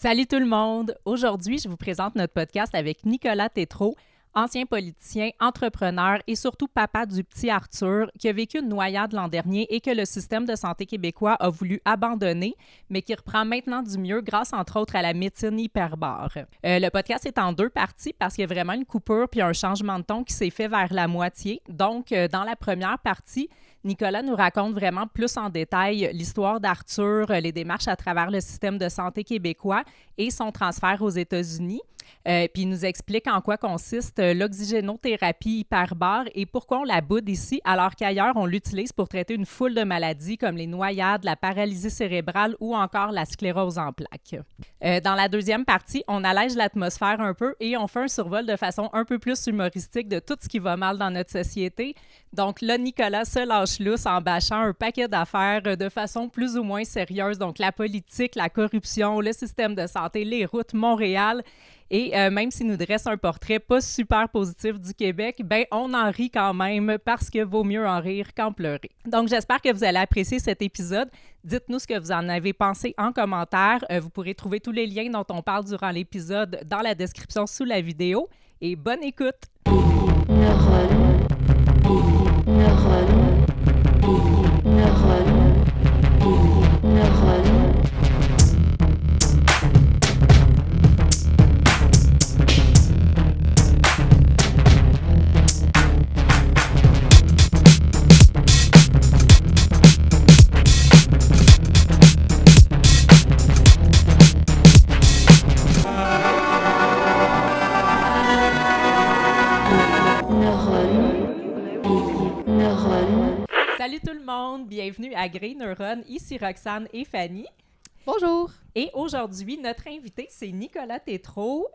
Salut tout le monde! Aujourd'hui, je vous présente notre podcast avec Nicolas Tétrault, ancien politicien, entrepreneur et surtout papa du petit Arthur, qui a vécu une noyade l'an dernier et que le système de santé québécois a voulu abandonner, mais qui reprend maintenant du mieux grâce entre autres à la médecine hyperbare. Le podcast est en 2 parties parce qu'il y a vraiment une coupure puis un changement de ton qui s'est fait vers la moitié. Donc, dans la première partie, Nicolas nous raconte vraiment plus en détail l'histoire d'Arthur, les démarches à travers le système de santé québécois et son transfert aux États-Unis. Puis il nous explique en quoi consiste l'oxygénothérapie hyperbare et pourquoi on la boude ici alors qu'ailleurs on l'utilise pour traiter une foule de maladies comme les noyades, la paralysie cérébrale ou encore la sclérose en plaques. Dans la deuxième partie, on allège l'atmosphère un peu et on fait un survol de façon un peu plus humoristique de tout ce qui va mal dans notre société. Donc là, Nicolas se lâche lousse en bâchant un paquet d'affaires de façon plus ou moins sérieuse. Donc la politique, la corruption, le système de santé, les routes, Montréal. Et même s'il nous dresse un portrait pas super positif du Québec, ben on en rit quand même parce que vaut mieux en rire qu'en pleurer. Donc j'espère que vous allez apprécier cet épisode. Dites-nous ce que vous en avez pensé en commentaire. Vous pourrez trouver tous les liens dont on parle durant l'épisode dans la description sous la vidéo. Et bonne écoute! Salut tout le monde, bienvenue à Grey Neuron, ici Roxane et Fanny. Bonjour! Et aujourd'hui, notre invité, c'est Nicolas Tétrault,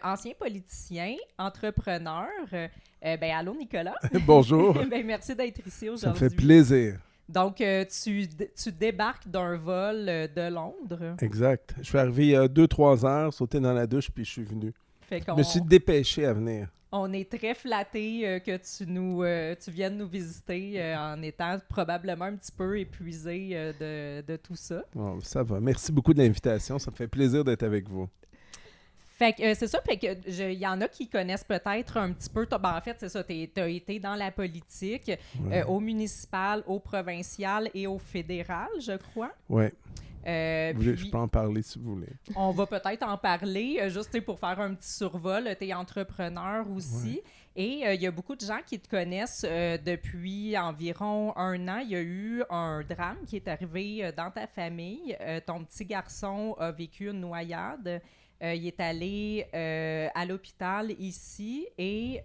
ancien politicien, entrepreneur. Allô Nicolas? Bonjour! Merci d'être ici aujourd'hui. Ça me fait plaisir. Donc, tu débarques d'un vol de Londres. Exact. Je suis arrivé il y a 2-3 heures, sauté dans la douche, puis je suis venu. Je me suis dépêché à venir. On est très flattés que tu viennes nous visiter en étant probablement un petit peu épuisé de tout ça. Oh, ça va. Merci beaucoup de l'invitation. Ça me fait plaisir d'être avec vous. Fait que c'est ça, fait que il y en a qui connaissent peut-être un petit peu. En fait, c'est ça, t'as été dans la politique, au municipal, au provincial et au fédéral, je crois. Oui. Puis, je peux en parler si vous voulez. On va peut-être en parler, juste pour faire un petit survol. Tu es entrepreneur aussi. Ouais. Et il y a beaucoup de gens qui te connaissent depuis environ 1 an. Il y a eu un drame qui est arrivé dans ta famille. Ton petit garçon a vécu une noyade. Il est allé à l'hôpital ici et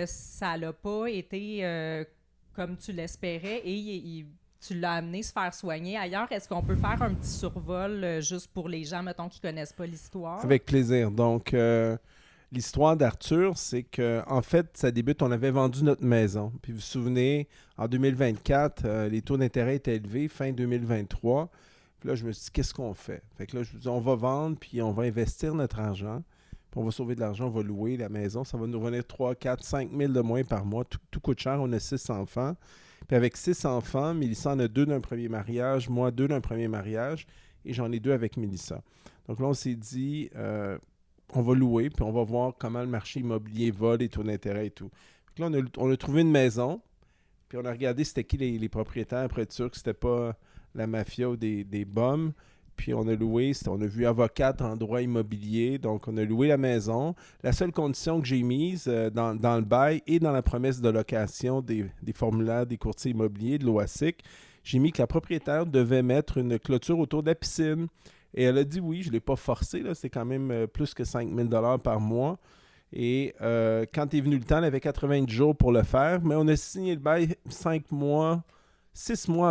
ça n'a pas été comme tu l'espérais et tu l'as amené se faire soigner ailleurs. Est-ce qu'on peut faire un petit survol juste pour les gens, mettons, qui ne connaissent pas l'histoire? Avec plaisir. Donc, l'histoire d'Arthur, c'est qu'en fait, ça débute, on avait vendu notre maison. Puis vous vous souvenez, en 2024, les taux d'intérêt étaient élevés, fin 2023. Puis là, je me suis dit, qu'est-ce qu'on fait? Fait que là, je me dis, on va vendre, puis on va investir notre argent. Puis on va sauver de l'argent, on va louer la maison. Ça va nous revenir 3, 4, 5 000 de moins par mois. Tout coûte cher. On a 6 enfants. Puis avec 6 enfants, Mélissa en a 2 d'un premier mariage, moi 2 d'un premier mariage, et j'en ai 2 avec Mélissa. Donc là, on s'est dit, on va louer, puis on va voir comment le marché immobilier va, les taux d'intérêt et tout. Donc là, on a trouvé une maison, puis on a regardé c'était qui les propriétaires, pour être sûr que c'était pas la mafia ou des bums. Puis on a loué, on a vu avocate en droit immobilier, donc on a loué la maison. La seule condition que j'ai mise dans le bail et dans la promesse de location des formulaires des courtiers immobiliers de l'OASIC, j'ai mis que la propriétaire devait mettre une clôture autour de la piscine. Et elle a dit oui, je ne l'ai pas forcé, là, c'est quand même plus que 5 000 $ par mois. Et quand est venu le temps, elle avait 90 jours pour le faire, mais on a signé le bail 6 mois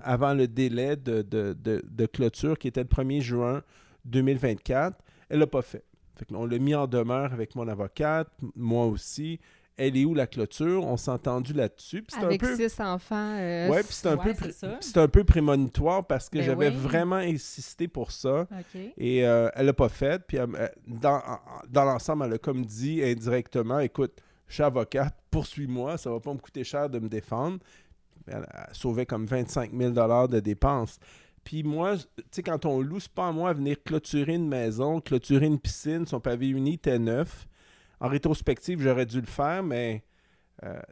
avant le délai de clôture qui était le 1er juin 2024. Elle l'a pas fait. On l'a mis en demeure avec mon avocate, moi aussi. Elle est où la clôture? On s'est entendu là-dessus. Avec 6 enfants. Oui, puis c'est un peu prémonitoire parce que j'avais vraiment insisté pour ça. Okay. Et elle l'a pas fait. Puis dans l'ensemble, elle a comme dit indirectement, écoute, je suis avocate, poursuis-moi, ça va pas me coûter cher de me défendre. Elle sauvait comme 25 000 $ de dépenses. Puis moi, tu sais, quand on loue, c'est pas à moi à venir clôturer une maison, clôturer une piscine, son pavé uni était neuf. En rétrospective, j'aurais dû le faire, mais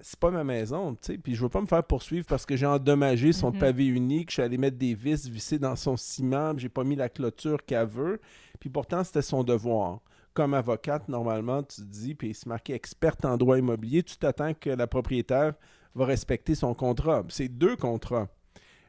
c'est pas ma maison, tu sais. Puis je veux pas me faire poursuivre parce que j'ai endommagé son pavé uni, que je suis allé mettre des vis vissées dans son ciment, puis j'ai pas mis la clôture qu'elle veut. Puis pourtant, c'était son devoir. Comme avocate, normalement, tu te dis, puis c'est marqué experte en droit immobilier, tu t'attends que la propriétaire va respecter son contrat. C'est 2 contrats.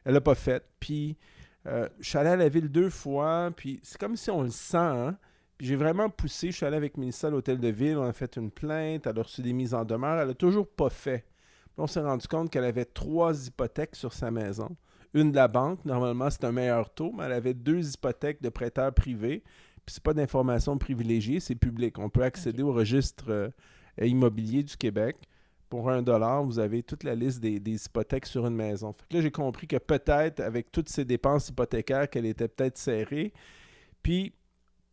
Elle l'a pas fait. Puis je suis allé à la ville 2 fois, puis c'est comme si on le sent, hein? Puis j'ai vraiment poussé, je suis allé avec Mélissa à l'hôtel de ville, on a fait une plainte, elle a reçu des mises en demeure, elle a toujours pas fait. Puis on s'est rendu compte qu'elle avait 3 hypothèques sur sa maison. Une de la banque, normalement c'est un meilleur taux, mais elle avait 2 hypothèques de prêteurs privés. Puis c'est pas d'information privilégiée, c'est public. On peut accéder au registre immobilier du Québec. Pour $1, vous avez toute la liste des hypothèques sur une maison. Fait que là, j'ai compris que peut-être, avec toutes ces dépenses hypothécaires, qu'elle était peut-être serrée. Puis,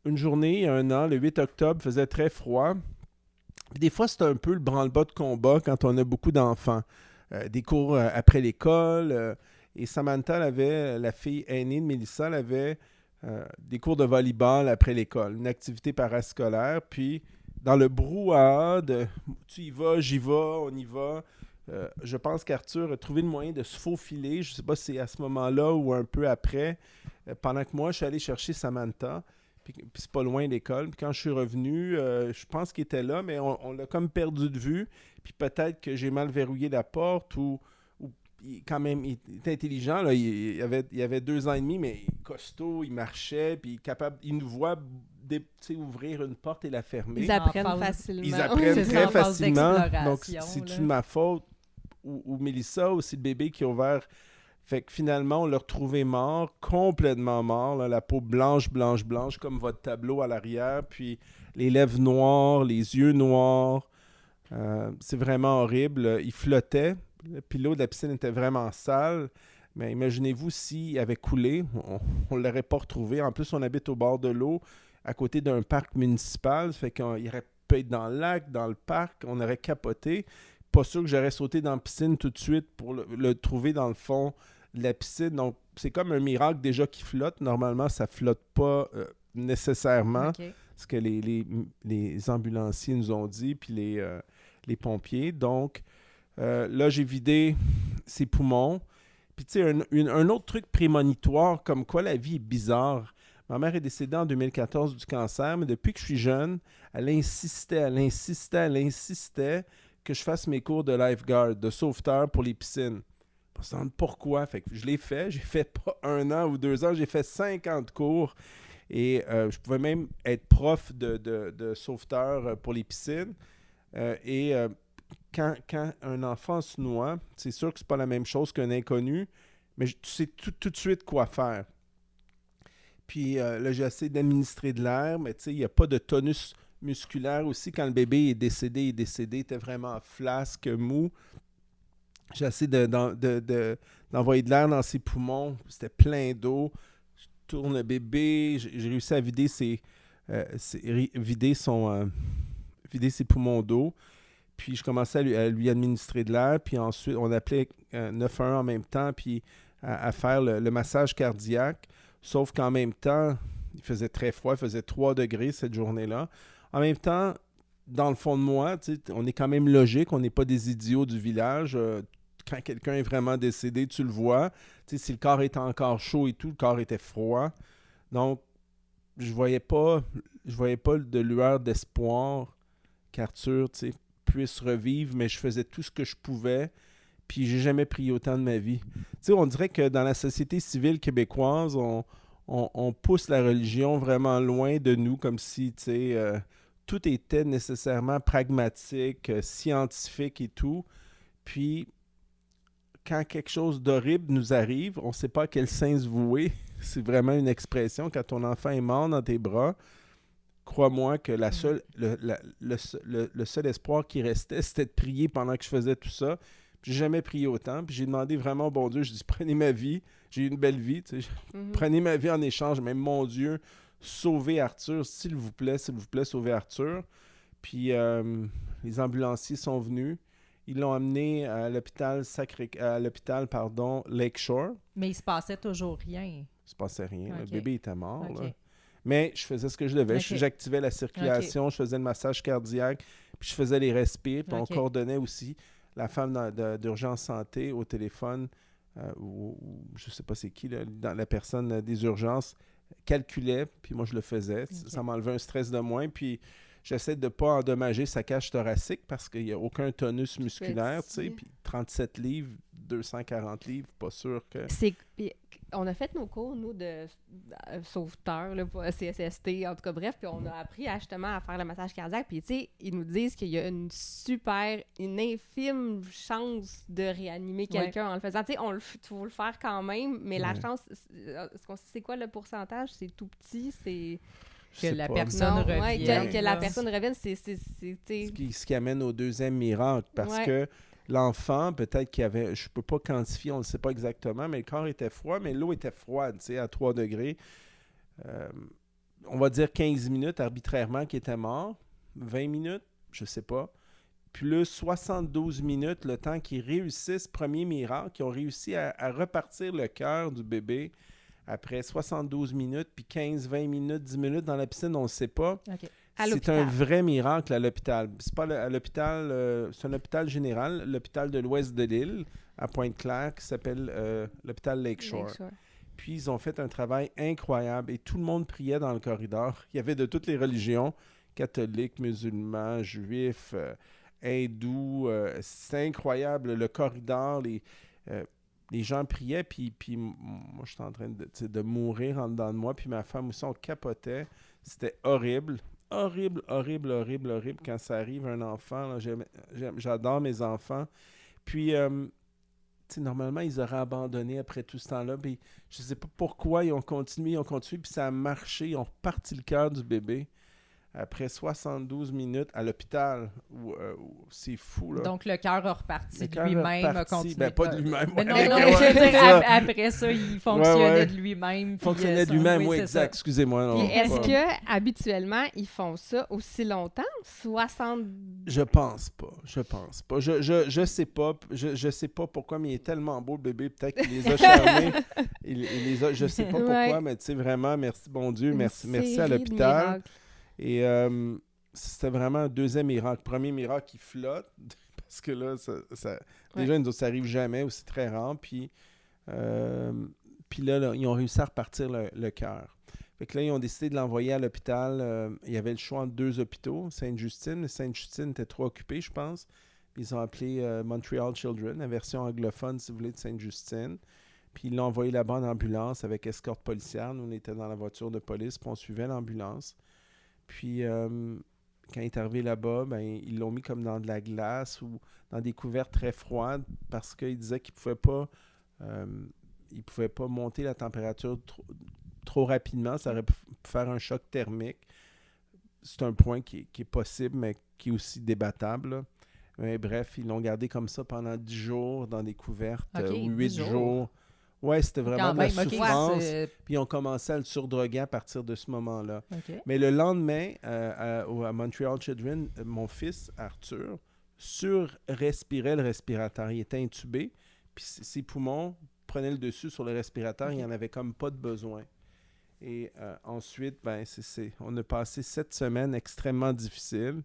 une journée, il y a 1 an, le 8 octobre, faisait très froid. Puis des fois, c'est un peu le branle-bas de combat quand on a beaucoup d'enfants. Des cours après l'école. Et Samantha, la fille aînée de Mélissa, elle avait des cours de volleyball après l'école, une activité parascolaire. Puis, dans le brouhaha de « tu y vas, j'y vais, on y va », je pense qu'Arthur a trouvé le moyen de se faufiler. Je ne sais pas si c'est à ce moment-là ou un peu après, pendant que moi, je suis allé chercher Samantha. Puis c'est pas loin de l'école. Puis quand je suis revenu, je pense qu'il était là, mais on l'a comme perdu de vue. Puis peut-être que j'ai mal verrouillé la porte ou quand même, il était intelligent. Là. Il avait 2 ans et demi, mais costaud, il marchait, puis il nous voit ouvrir une porte et la fermer. Ils apprennent facilement. Ils apprennent C'est très ça, en phase facilement. Donc, d'exploration, c'est-tu là. de ma faute ou Mélissa ou c'est le bébé qui a ouvert? Fait que finalement, on l'a retrouvé mort, complètement mort, là, la peau blanche, comme votre tableau à l'arrière, puis les lèvres noires, les yeux noirs. C'est vraiment horrible. Il flottait, puis l'eau de la piscine était vraiment sale. Mais imaginez-vous s'il avait coulé, on ne l'aurait pas retrouvé. En plus, on habite au bord de l'eau, à côté d'un parc municipal. Ça fait qu'il aurait pu être dans le lac, dans le parc, on aurait capoté. Pas sûr que j'aurais sauté dans la piscine tout de suite pour le trouver dans le fond de la piscine. Donc, c'est comme un miracle déjà qui flotte. Normalement, ça ne flotte pas nécessairement. OK. Ce que les ambulanciers nous ont dit, puis les pompiers. Donc, là, j'ai vidé ses poumons. Puis, tu sais, un autre truc prémonitoire, comme quoi la vie est bizarre. Ma mère est décédée en 2014 du cancer, mais depuis que je suis jeune, elle insistait que je fasse mes cours de lifeguard, de sauveteur pour les piscines. On se demande pourquoi. Fait que je l'ai fait. J'ai fait pas 1 an ou 2 ans, j'ai fait 50 cours. Et je pouvais même être prof de sauveteur pour les piscines. Quand un enfant se noie, c'est sûr que c'est pas la même chose qu'un inconnu, mais tu sais tout de suite quoi faire. Puis là, j'ai essayé d'administrer de l'air, mais tu sais, il n'y a pas de tonus musculaire aussi. Quand le bébé est décédé, il était vraiment flasque, mou. J'ai essayé d'envoyer de l'air dans ses poumons. C'était plein d'eau. Je tourne le bébé. J'ai réussi à vider vider ses poumons d'eau. Puis je commençais à lui administrer de l'air. Puis ensuite, on appelait 911 en même temps, puis à faire le massage cardiaque. Sauf qu'en même temps, il faisait très froid. Il faisait 3 degrés cette journée-là. En même temps, dans le fond de moi, on est quand même logique. On n'est pas des idiots du village. Quand quelqu'un est vraiment décédé, tu le vois. Si le corps était encore chaud et tout, le corps était froid. Donc, je voyais pas de lueur d'espoir qu'Arthur puisse revivre, mais je faisais tout ce que je pouvais. Puis j'ai jamais prié autant de ma vie. On dirait que dans la société civile québécoise, on pousse la religion vraiment loin de nous, comme si tout était nécessairement pragmatique, scientifique et tout. Puis, quand quelque chose d'horrible nous arrive, on ne sait pas à quel saint se vouer. C'est vraiment une expression. Quand ton enfant est mort dans tes bras, crois-moi que le seul espoir qui restait, c'était de prier pendant que je faisais tout ça. J'ai jamais prié autant. Puis j'ai demandé vraiment au bon Dieu, je dis, prenez ma vie. J'ai eu une belle vie. Prenez ma vie en échange. Mais mon Dieu, sauvez Arthur, s'il vous plaît, sauvez Arthur. Puis les ambulanciers sont venus. Ils l'ont amené à l'hôpital Lakeshore. Mais il se passait toujours rien. Il se passait rien. Le OK. bébé était mort. OK. Là. Mais je faisais ce que je devais. OK. J'activais la circulation, je faisais le massage cardiaque, puis je faisais les respires, puis on OK. coordonnait aussi la femme d'urgence santé au téléphone, ou je ne sais pas c'est qui, là, la personne des urgences, calculait, puis moi je le faisais. OK. Ça m'enlevait un stress de moins, puis j'essaie de ne pas endommager sa cage thoracique parce qu'il n'y a aucun tonus musculaire, tu sais, puis 37 livres, 240 livres, pas sûr que... On a fait nos cours, nous, de sauveteurs, là, pour CSST, en tout cas, bref, puis on a appris justement à faire le massage cardiaque, puis tu sais, ils nous disent qu'il y a une infime chance de réanimer quelqu'un en le faisant. Tu sais, faut le faire quand même, mais la chance, est-ce qu'on sait c'est quoi le pourcentage? C'est tout petit, c'est... Que la personne revienne. Que la personne revienne, c'est ce qui amène au deuxième miracle, parce que l'enfant, peut-être qu'il y avait, je ne peux pas quantifier, on ne le sait pas exactement, mais le corps était froid, mais l'eau était froide, tu sais, à 3 degrés. On va dire 15 minutes arbitrairement qu'il était mort, 20 minutes, je ne sais pas. Plus 72 minutes, le temps qu'ils réussissent, premier miracle, qu'ils ont réussi à repartir le cœur du bébé après 72 minutes, puis 15, 20 minutes, 10 minutes dans la piscine, on ne sait pas. OK. C'est un vrai miracle à l'hôpital. C'est pas à l'hôpital, c'est un hôpital général, l'hôpital de l'ouest de l'île, à Pointe-Claire, qui s'appelle l'hôpital Lakeshore. Puis ils ont fait un travail incroyable et tout le monde priait dans le corridor. Il y avait de toutes les religions, catholiques, musulmans, juifs, hindous. C'est incroyable, le corridor, les gens priaient, puis moi, j'étais en train de mourir en dedans de moi, puis ma femme aussi, on capotait. C'était horrible. Horrible, horrible, horrible, horrible quand ça arrive un enfant. Là, j'adore mes enfants. Puis, normalement, ils auraient abandonné après tout ce temps-là. Puis, je ne sais pas pourquoi ils ont continué, puis ça a marché. Ils ont reparti le cœur du bébé après 72 minutes à l'hôpital. C'est fou, là. Donc, le cœur a reparti de lui-même, a continué. Ben, pas de lui-même. Mais non, je veux dire, après ça, il fonctionnait de lui-même. Il fonctionnait de lui-même, oui, exact. Excusez-moi. Puis est-ce que habituellement ils font ça aussi longtemps? 60... Je pense pas. Je sais pas. Je sais pas pourquoi, mais il est tellement beau, le bébé. Peut-être qu'il les a charmés. Je sais pas pourquoi, mais tu sais, vraiment, merci, bon Dieu. Merci à l'hôpital. Et c'était vraiment un deuxième miracle. Premier miracle, il flotte, parce que là, déjà, ça n'arrive jamais, ou c'est très rare. Puis là, ils ont réussi à repartir le cœur. Fait que là, ils ont décidé de l'envoyer à l'hôpital. Il y avait le choix entre 2 hôpitaux, Sainte-Justine. Sainte-Justine était trop occupée, je pense. Ils ont appelé Montreal Children, la version anglophone, si vous voulez, de Sainte-Justine. Puis ils l'ont envoyé là-bas en ambulance avec escorte policière. Nous, on était dans la voiture de police, puis on suivait l'ambulance. Puis, quand il est arrivé là-bas, ils l'ont mis comme dans de la glace ou dans des couverts très froides parce qu'ils disaient qu'ils ne pouvaient pas monter la température trop rapidement. Ça aurait pu faire un choc thermique. C'est un point qui est possible, mais qui est aussi débattable, là. Mais bref, ils l'ont gardé comme ça pendant 10 jours dans des couvertes, ou 8 jours. Ouais, c'était vraiment de la souffrance. Puis ils ont commencé à le surdroguer à partir de ce moment-là. Okay. Mais le lendemain, à Montreal Children, mon fils, Arthur, surrespirait le respirateur. Il était intubé, puis ses poumons prenaient le dessus sur le respirateur. Il n'y en avait comme pas de besoin. Et ensuite, on a passé 7 semaines extrêmement difficiles.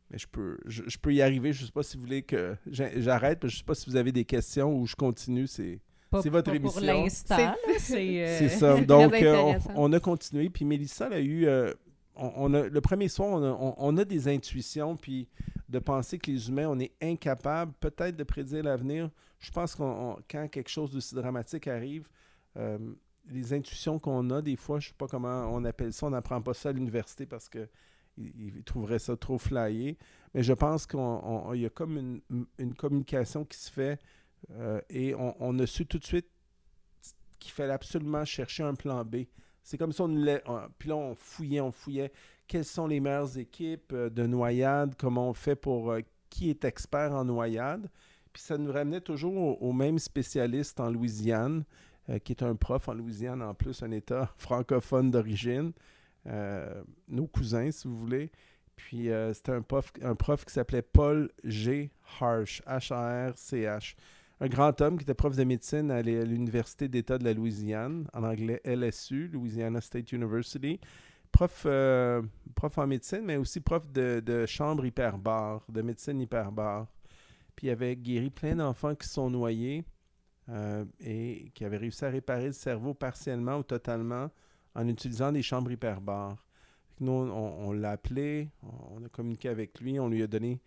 Mais je peux y arriver. Je ne sais pas si vous voulez que j'arrête. Je ne sais pas si vous avez des questions ou je continue. C'est votre émission. Pour l'instant, c'est ça. Donc, on a continué. Puis Mélissa a eu... le premier soir, on a des intuitions, puis de penser que les humains, on est incapables peut-être de prédire l'avenir. Je pense quand quelque chose d'aussi dramatique arrive, les intuitions qu'on a, des fois, je ne sais pas comment on appelle ça, on n'apprend pas ça à l'université parce qu'ils trouveraient ça trop flyé. Mais je pense qu'il y a comme une communication qui se fait et on a su tout de suite qu'il fallait absolument chercher un plan B. C'est comme ça, puis là, on fouillait. Quelles sont les meilleures équipes de noyade? Comment on fait pour qui est expert en noyade? Puis ça nous ramenait toujours au même spécialiste en Louisiane, qui est un prof en Louisiane, en plus, un État francophone d'origine. Nos cousins, si vous voulez. Puis c'était un prof qui s'appelait Paul G. Harsh, H-A-R-C-H. un grand homme qui était prof de médecine à l'Université d'État de la Louisiane, en anglais LSU, Louisiana State University. Prof en médecine, mais aussi prof de chambre hyperbare, de médecine hyperbare. Puis il avait guéri plein d'enfants qui se sont noyés et qui avaient réussi à réparer le cerveau partiellement ou totalement en utilisant des chambres hyperbares. Nous, on l'a appelé, on a communiqué avec lui, on lui a donné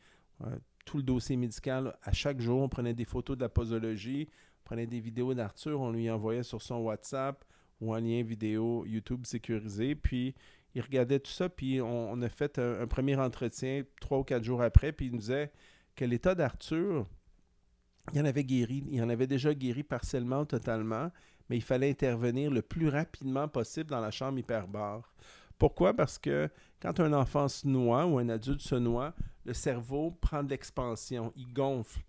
tout le dossier médical. À chaque jour, on prenait des photos de la posologie, on prenait des vidéos d'Arthur, on lui envoyait sur son WhatsApp ou un lien vidéo YouTube sécurisé. Puis, il regardait tout ça, puis on a fait un premier entretien 3 ou 4 jours après, puis il nous disait que l'état d'Arthur, il en avait déjà guéri partiellement, totalement, mais il fallait intervenir le plus rapidement possible dans la chambre hyperbare. Pourquoi? Parce que quand un enfant se noie ou un adulte se noie, le cerveau prend de l'expansion, il gonfle.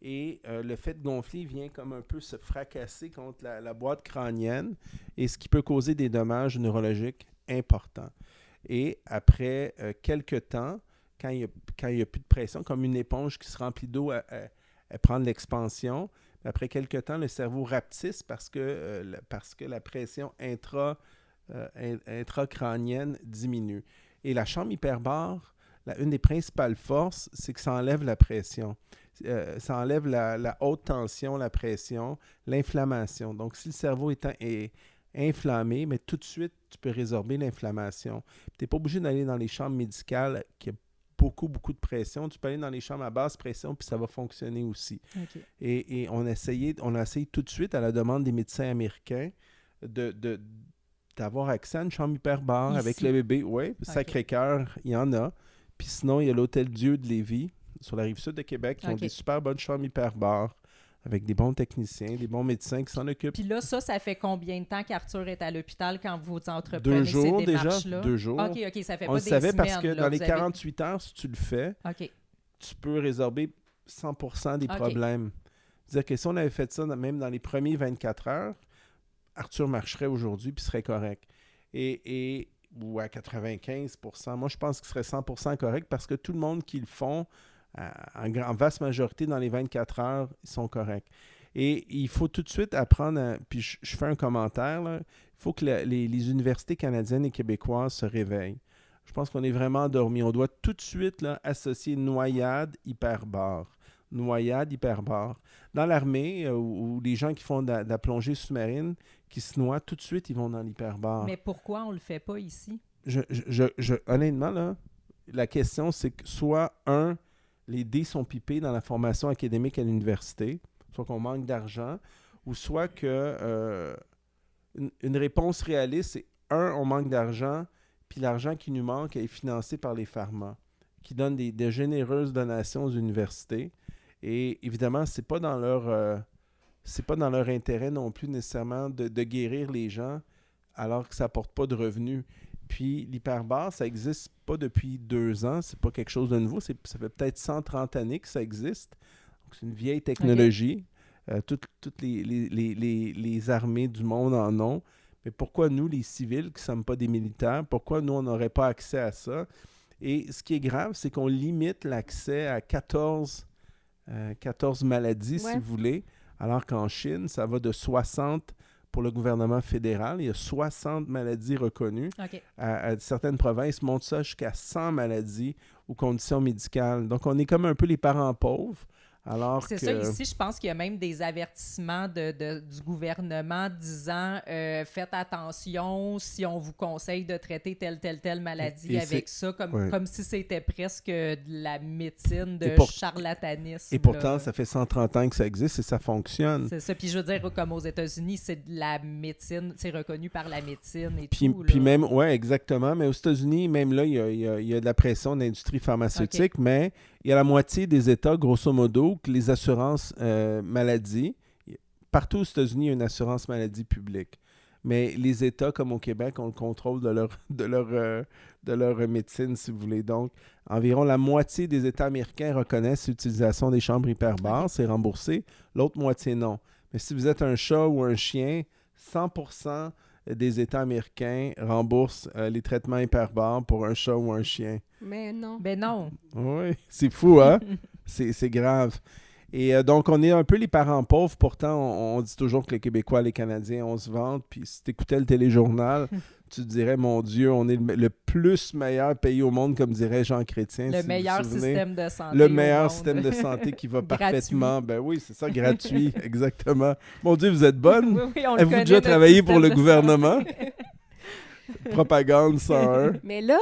Et le fait de gonfler vient comme un peu se fracasser contre la boîte crânienne, et ce qui peut causer des dommages neurologiques importants. Et après quelques temps, quand il n'y a plus de pression, comme une éponge qui se remplit d'eau, elle prend de l'expansion. Après quelques temps, le cerveau rapetisse parce que la pression intracrânienne diminue. Et la chambre hyperbare, une des principales forces, c'est que ça enlève la pression. Ça enlève la haute tension, la pression, l'inflammation. Donc, si le cerveau est inflammé, mais tout de suite, tu peux résorber l'inflammation. Tu n'es pas obligé d'aller dans les chambres médicales qui ont beaucoup de pression. Tu peux aller dans les chambres à basse pression, puis ça va fonctionner aussi. Okay. Et on a essayé tout de suite, à la demande des médecins américains, d'avoir accès à une chambre hyperbare avec le bébé. Oui, Sacré-Cœur, il y en a. Puis sinon, il y a l'Hôtel Dieu de Lévis, sur la rive sud de Québec, qui ont des super bonnes chambres hyperbares, avec des bons techniciens, des bons médecins qui s'en occupent. Puis là, ça fait combien de temps qu'Arthur est à l'hôpital quand vous entreprenez ces démarches-là? 2 jours. OK, ça fait on pas le des savait semaines. Parce que dans les 48 heures, si tu le fais, tu peux résorber 100% des problèmes. C'est-à-dire que si on avait fait ça même dans les premiers 24 heures, Arthur marcherait aujourd'hui puis serait correct. Ou à 95%. Moi, je pense qu'il serait 100% correct parce que tout le monde qui le font, en vaste majorité, dans les 24 heures, ils sont corrects. Et il faut tout de suite apprendre, puis je fais un commentaire, là, il faut que les universités canadiennes et québécoises se réveillent. Je pense qu'on est vraiment endormis. On doit tout de suite associer noyade, hyperbare. Noyade, hyperbare. Dans l'armée, ou les gens qui font de la plongée sous-marine, qui se noient, tout de suite, ils vont dans l'hyperbare. Mais pourquoi on ne le fait pas ici? Honnêtement, là, la question, c'est que soit, les dés sont pipés dans la formation académique à l'université, soit qu'on manque d'argent, ou soit que une réponse réaliste, c'est on manque d'argent, puis l'argent qui nous manque est financé par les pharma, qui donnent de généreuses donations aux universités. Et évidemment, c'est pas dans leur intérêt non plus nécessairement de guérir les gens alors que ça n'apporte pas de revenus. Puis l'hyperbare, ça n'existe pas depuis 2 ans. C'est pas quelque chose de nouveau. Ça fait peut-être 130 années que ça existe. Donc, c'est une vieille technologie. Toutes les armées du monde en ont. Mais pourquoi nous, les civils, qui ne sommes pas des militaires, pourquoi nous, on n'aurait pas accès à ça? Et ce qui est grave, c'est qu'on limite l'accès à 14 maladies, si vous voulez, alors qu'en Chine, ça va de 60 pour le gouvernement fédéral. Il y a 60 maladies reconnues. À certaines provinces, montent ça jusqu'à 100 maladies ou conditions médicales. Donc, on est comme un peu les parents pauvres. C'est ça, ici, je pense qu'il y a même des avertissements du gouvernement disant faites attention si on vous conseille de traiter telle maladie avec ça, comme si c'était presque de la médecine charlatanisme. Et pourtant, ça fait 130 ans que ça existe et ça fonctionne. C'est ça, puis je veux dire, comme aux États-Unis, c'est de la médecine, c'est reconnu par la médecine et tout. Puis même, oui, exactement, mais aux États-Unis, même là, il y a de la pression de l'industrie pharmaceutique, mais il y a la moitié des États, grosso modo, que les assurances maladie, partout aux États-Unis, il y a une assurance maladie publique. Mais les États, comme au Québec, ont le contrôle de leur médecine, si vous voulez. Donc, environ la moitié des États américains reconnaissent l'utilisation des chambres hyperbares, c'est remboursé. L'autre moitié, non. Mais si vous êtes un chat ou un chien, 100% des États américains remboursent les traitements hyperbares pour un chat ou un chien. Mais non. Ben non. Oui, c'est fou, hein? C'est grave. Et donc, on est un peu les parents pauvres. Pourtant, on dit toujours que les Québécois, les Canadiens, on se vante. Puis si tu écoutais le téléjournal, tu te dirais, mon Dieu, on est le plus meilleur pays au monde, comme dirait Jean Chrétien. Le si meilleur vous vous souvenez. système de santé. Le meilleur système de santé qui va parfaitement. Ben oui, c'est ça, gratuit, exactement. Mon Dieu, vous êtes bonne. Oui, on le Avez-vous connaît, déjà notre travaillé pour système le de gouvernement? santé. Propagande 101. Mais là,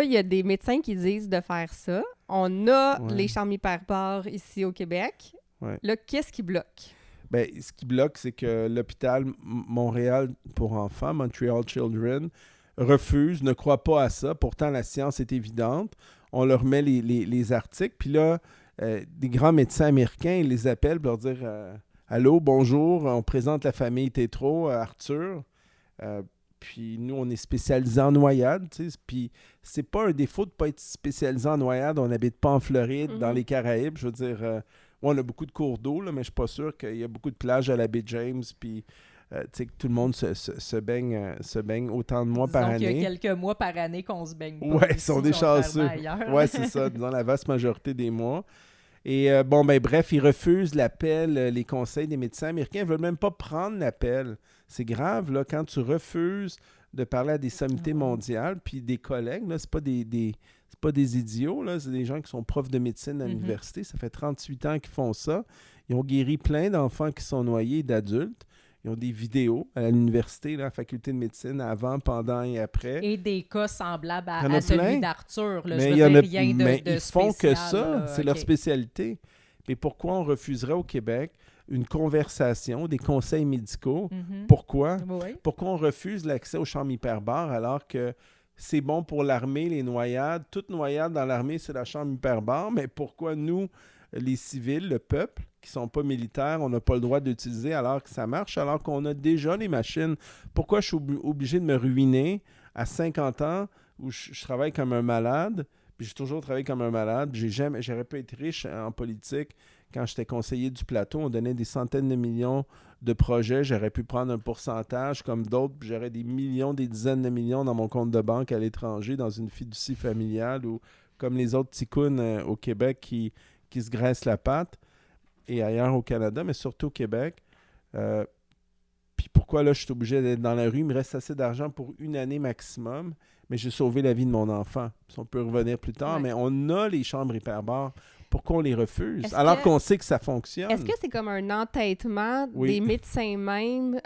il y a des médecins qui disent de faire ça. On a Ouais. les chambres hyperbares ici au Québec. Ouais. Là, qu'est-ce qui bloque? Ben, ce qui bloque, c'est que l'hôpital Montréal pour enfants, Montreal Children, refuse, ne croit pas à ça. Pourtant, la science est évidente. On leur met les articles. Puis là, des grands médecins américains, ils les appellent pour leur dire allô, bonjour, on présente la famille Tétrault, Arthur. Puis nous, on est spécialisés en noyade. Tu sais. Puis c'est pas un défaut de ne pas être spécialisé en noyade. On n'habite pas en Floride, dans les Caraïbes. Je veux dire, on a beaucoup de cours d'eau, là, mais je ne suis pas sûr qu'il y a beaucoup de plages à la baie James. Puis tu sais, que tout le monde se baigne autant de mois par Disons qu'il année. y a quelques mois par année qu'on se baigne pas. Ouais, ils ici, sont des chanceux. contrairement ailleurs. Ouais, c'est ça, dans la vaste majorité des mois. Et bref, ils refusent l'appel, les conseils des médecins américains. Ils ne veulent même pas prendre l'appel. C'est grave, là, quand tu refuses de parler à des sommités mondiales, puis des collègues, là, c'est pas c'est pas des idiots, là, c'est des gens qui sont profs de médecine à l'université. Ça fait 38 ans qu'ils font ça. Ils ont guéri plein d'enfants qui sont noyés, d'adultes. Ils ont des vidéos à l'université, la faculté de médecine, avant, pendant et après. Et des cas semblables Il y en a à celui plein. d'Arthur. Là, Mais je il veux y en dire, a, rien de, mais de ils font que spécial, ça, là. c'est leur OK. spécialité. Mais pourquoi on refuserait au Québec une conversation, des conseils médicaux? Mhm. Pourquoi? Oui. Pourquoi on refuse l'accès aux chambres hyperbares alors que c'est bon pour l'armée, les noyades? Toute noyade dans l'armée, c'est la chambre hyperbare. Mais pourquoi nous, les civils, le peuple, qui ne sont pas militaires, on n'a pas le droit d'utiliser alors que ça marche, alors qu'on a déjà les machines? Pourquoi je suis obligé de me ruiner à 50 ans où je travaille comme un malade? Puis j'ai toujours travaillé comme un malade. J'aurais pu être riche en politique. Quand j'étais conseiller du plateau, on donnait des centaines de millions de projets. J'aurais pu prendre un pourcentage comme d'autres, puis j'aurais des millions, des dizaines de millions dans mon compte de banque à l'étranger, dans une fiducie familiale ou comme les autres ticounes au Québec qui se graissent la patte et ailleurs au Canada, mais surtout au Québec. Puis pourquoi là, je suis obligé d'être dans la rue? Il me reste assez d'argent pour une année maximum, mais j'ai sauvé la vie de mon enfant. Puis on peut revenir plus tard, Ouais. mais on a les chambres hyperbares. Pourquoi on les refuse? Est-ce Alors que- qu'on sait que ça fonctionne. Est-ce que c'est comme un entêtement Oui. des médecins même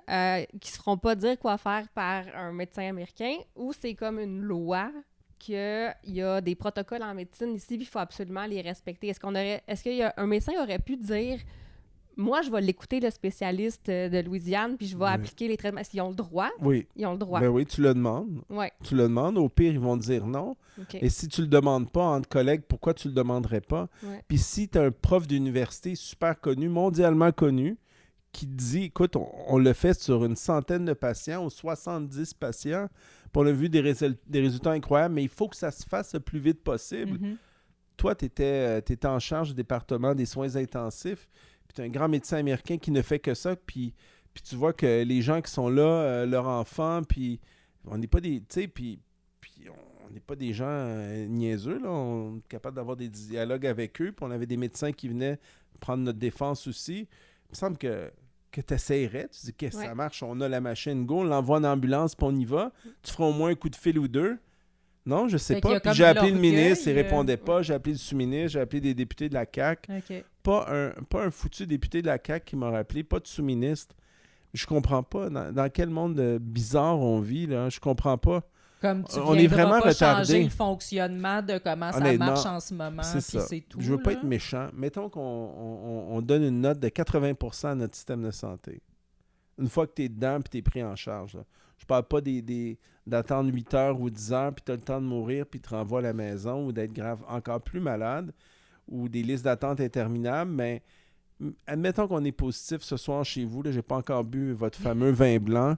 qui ne se feront pas dire quoi faire par un médecin américain ou c'est comme une loi qu'il y a des protocoles en médecine ici puis il faut absolument les respecter? Est-ce qu'il y a un médecin aurait pu dire moi, je vais l'écouter, le spécialiste de Louisiane, puis je vais Oui. appliquer les traitements. Est-ce qu'ils ont le droit? Oui. Ils ont le droit. Ben oui, tu le demandes. Ouais. Tu le demandes. Au pire, ils vont te dire non. OK. Et si tu le demandes pas entre collègues, pourquoi tu le demanderais pas? Ouais. Puis si tu as un prof d'université super connu, mondialement connu, qui te dit, écoute, on le fait sur une centaine de patients ou 70 patients, puis on a vu des résultats incroyables, mais il faut que ça se fasse le plus vite possible. Mhm. Toi, tu étais en charge du département des soins intensifs, puis tu es un grand médecin américain qui ne fait que ça, puis tu vois que les gens qui sont là, leurs enfants, puis on n'est pas des... Tu sais, puis on n'est pas des gens niaiseux, là. On est capable d'avoir des dialogues avec eux, puis on avait des médecins qui venaient prendre notre défense aussi. Il me semble que tu essaierais, tu dis que Ouais. ça marche, on a la machine, go, on l'envoie en ambulance, puis on y va. Tu feras au moins un coup de fil ou deux. Non, je sais Fait qu'il y pas. a Puis comme j'ai appelé le l'orgueil, ministre, il répondait pas. J'ai appelé le sous-ministre, j'ai appelé des députés de la CAQ. OK. Pas un foutu député de la CAQ qui m'a rappelé, pas de sous-ministre. Je comprends pas. Dans quel monde bizarre on vit, là? Je comprends pas. Comme tu On est viendras vraiment pas retardé. changer le fonctionnement de comment ça Honnêtement, marche en ce moment, C'est puis ça. c'est tout. Je veux pas là. être méchant. Mettons on donne une note de 80% à notre système de santé. Une fois que tu es dedans et tu es pris en charge. Là. Je parle pas d'attendre 8 heures ou 10 heures puis tu as le temps de mourir puis tu te renvoies à la maison ou d'être grave encore plus malade ou des listes d'attente interminables, mais admettons qu'on est positif ce soir chez vous, je n'ai pas encore bu votre fameux vin blanc,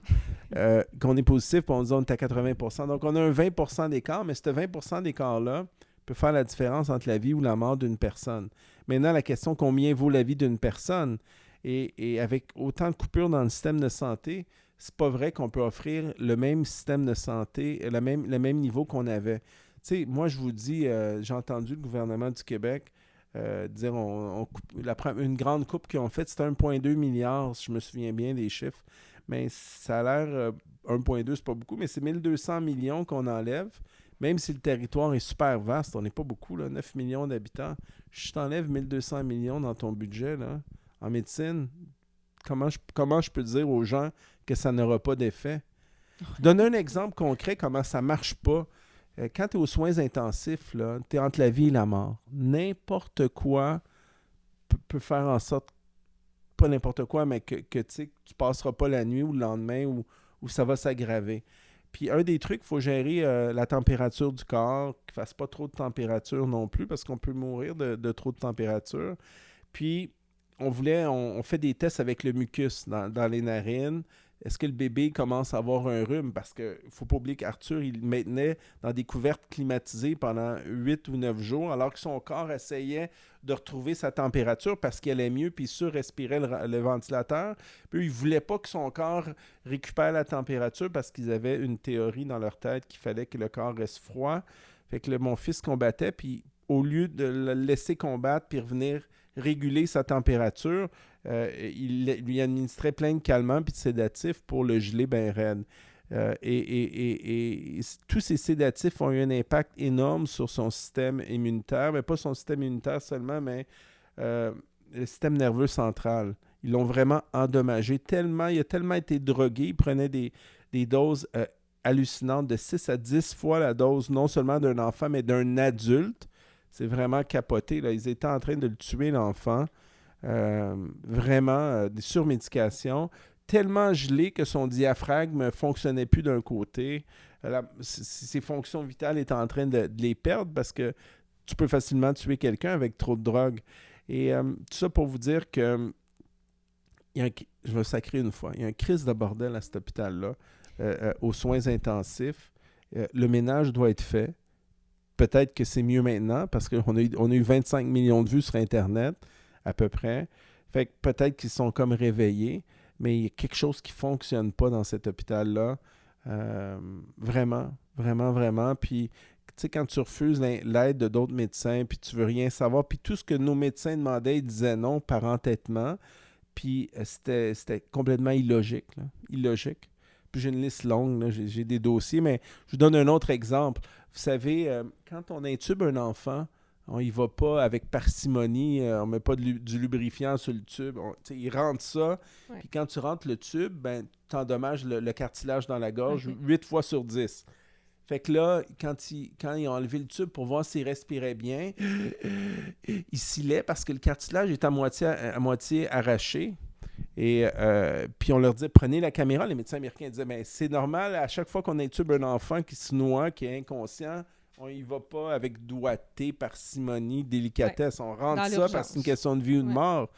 qu'on est positif puis on dit on est à 80%. Donc on a un 20% d'écart, mais ce 20% d'écart-là peut faire la différence entre la vie ou la mort d'une personne. Maintenant, la question, combien vaut la vie d'une personne? Et avec autant de coupures dans le système de santé, c'est pas vrai qu'on peut offrir le même système de santé, le même niveau qu'on avait. Tu sais, moi, je vous dis, j'ai entendu le gouvernement du Québec dire, une grande coupe qu'ils ont faite, c'était 1,2 milliard, si je me souviens bien des chiffres. Mais ça a l'air, 1,2, c'est pas beaucoup, mais c'est 1200 millions qu'on enlève. Même si le territoire est super vaste, on n'est pas beaucoup, là, 9 millions d'habitants. Je t'enlève 1200 millions dans ton budget, là, en médecine. Comment je peux dire aux gens que ça n'aura pas d'effet? Donne un exemple concret comment ça marche pas. Quand tu es aux soins intensifs, tu es entre la vie et la mort. N'importe quoi peut faire en sorte, pas n'importe quoi, mais que tu passeras pas la nuit ou le lendemain ou ça va s'aggraver. Puis un des trucs, il faut gérer la température du corps, qu'il ne fasse pas trop de température non plus, parce qu'on peut mourir de trop de température. Puis on fait des tests avec le mucus dans les narines. Est-ce que le bébé commence à avoir un rhume? Parce qu'il ne faut pas oublier qu'Arthur, il le maintenait dans des couvertes climatisées pendant 8 ou 9 jours, alors que son corps essayait de retrouver sa température parce qu'il allait mieux, puis il surrespirait le ventilateur. Puis il ne voulait pas que son corps récupère la température parce qu'ils avaient une théorie dans leur tête qu'il fallait que le corps reste froid. Fait que mon fils combattait, puis au lieu de le laisser combattre puis revenir réguler sa température, il lui administrait plein de calmants puis de sédatifs pour le geler bien raide. Et tous ces sédatifs ont eu un impact énorme sur son système immunitaire, mais pas son système immunitaire seulement, mais le système nerveux central. Ils l'ont vraiment endommagé tellement, il a tellement été drogué, il prenait des doses hallucinantes de 6 à 10 fois la dose, non seulement d'un enfant, mais d'un adulte. C'est vraiment capoté, là. Ils étaient en train de le tuer, l'enfant. Vraiment, des surmédications. Tellement gelé que son diaphragme ne fonctionnait plus d'un côté. Ses fonctions vitales étaient en train de les perdre parce que tu peux facilement tuer quelqu'un avec trop de drogue. Et tout ça pour vous dire que je vais sacrer une fois. Il y a un crise de bordel à cet hôpital-là, aux soins intensifs. Le ménage doit être fait. Peut-être que c'est mieux maintenant parce qu'on a eu 25 millions de vues sur Internet, à peu près. Fait que peut-être qu'ils sont comme réveillés, mais il y a quelque chose qui ne fonctionne pas dans cet hôpital-là. Vraiment, vraiment, vraiment. Puis, tu sais, quand tu refuses l'aide de d'autres médecins, puis tu veux rien savoir, puis tout ce que nos médecins demandaient, ils disaient non par entêtement. Puis, c'était complètement illogique, là. Illogique. Puis j'ai une liste longue, là, j'ai des dossiers, mais je vous donne un autre exemple. Vous savez, quand on intube un enfant, on y va pas avec parcimonie, on ne met pas du lubrifiant sur le tube. Il rentre ça, puis quand tu rentres le tube, ben, tu endommages le cartilage dans la gorge 8 fois sur 10. Fait que là, quand ils ont enlevé le tube pour voir s'il respirait bien, il scillait parce que le cartilage est à moitié arraché. Et puis on leur disait, prenez la caméra. Les médecins américains disaient, mais c'est normal, à chaque fois qu'on intube un enfant qui se noie, qui est inconscient, on y va pas avec doigté, parcimonie, délicatesse. On rentre ça parce que c'est une question de vie ou de mort.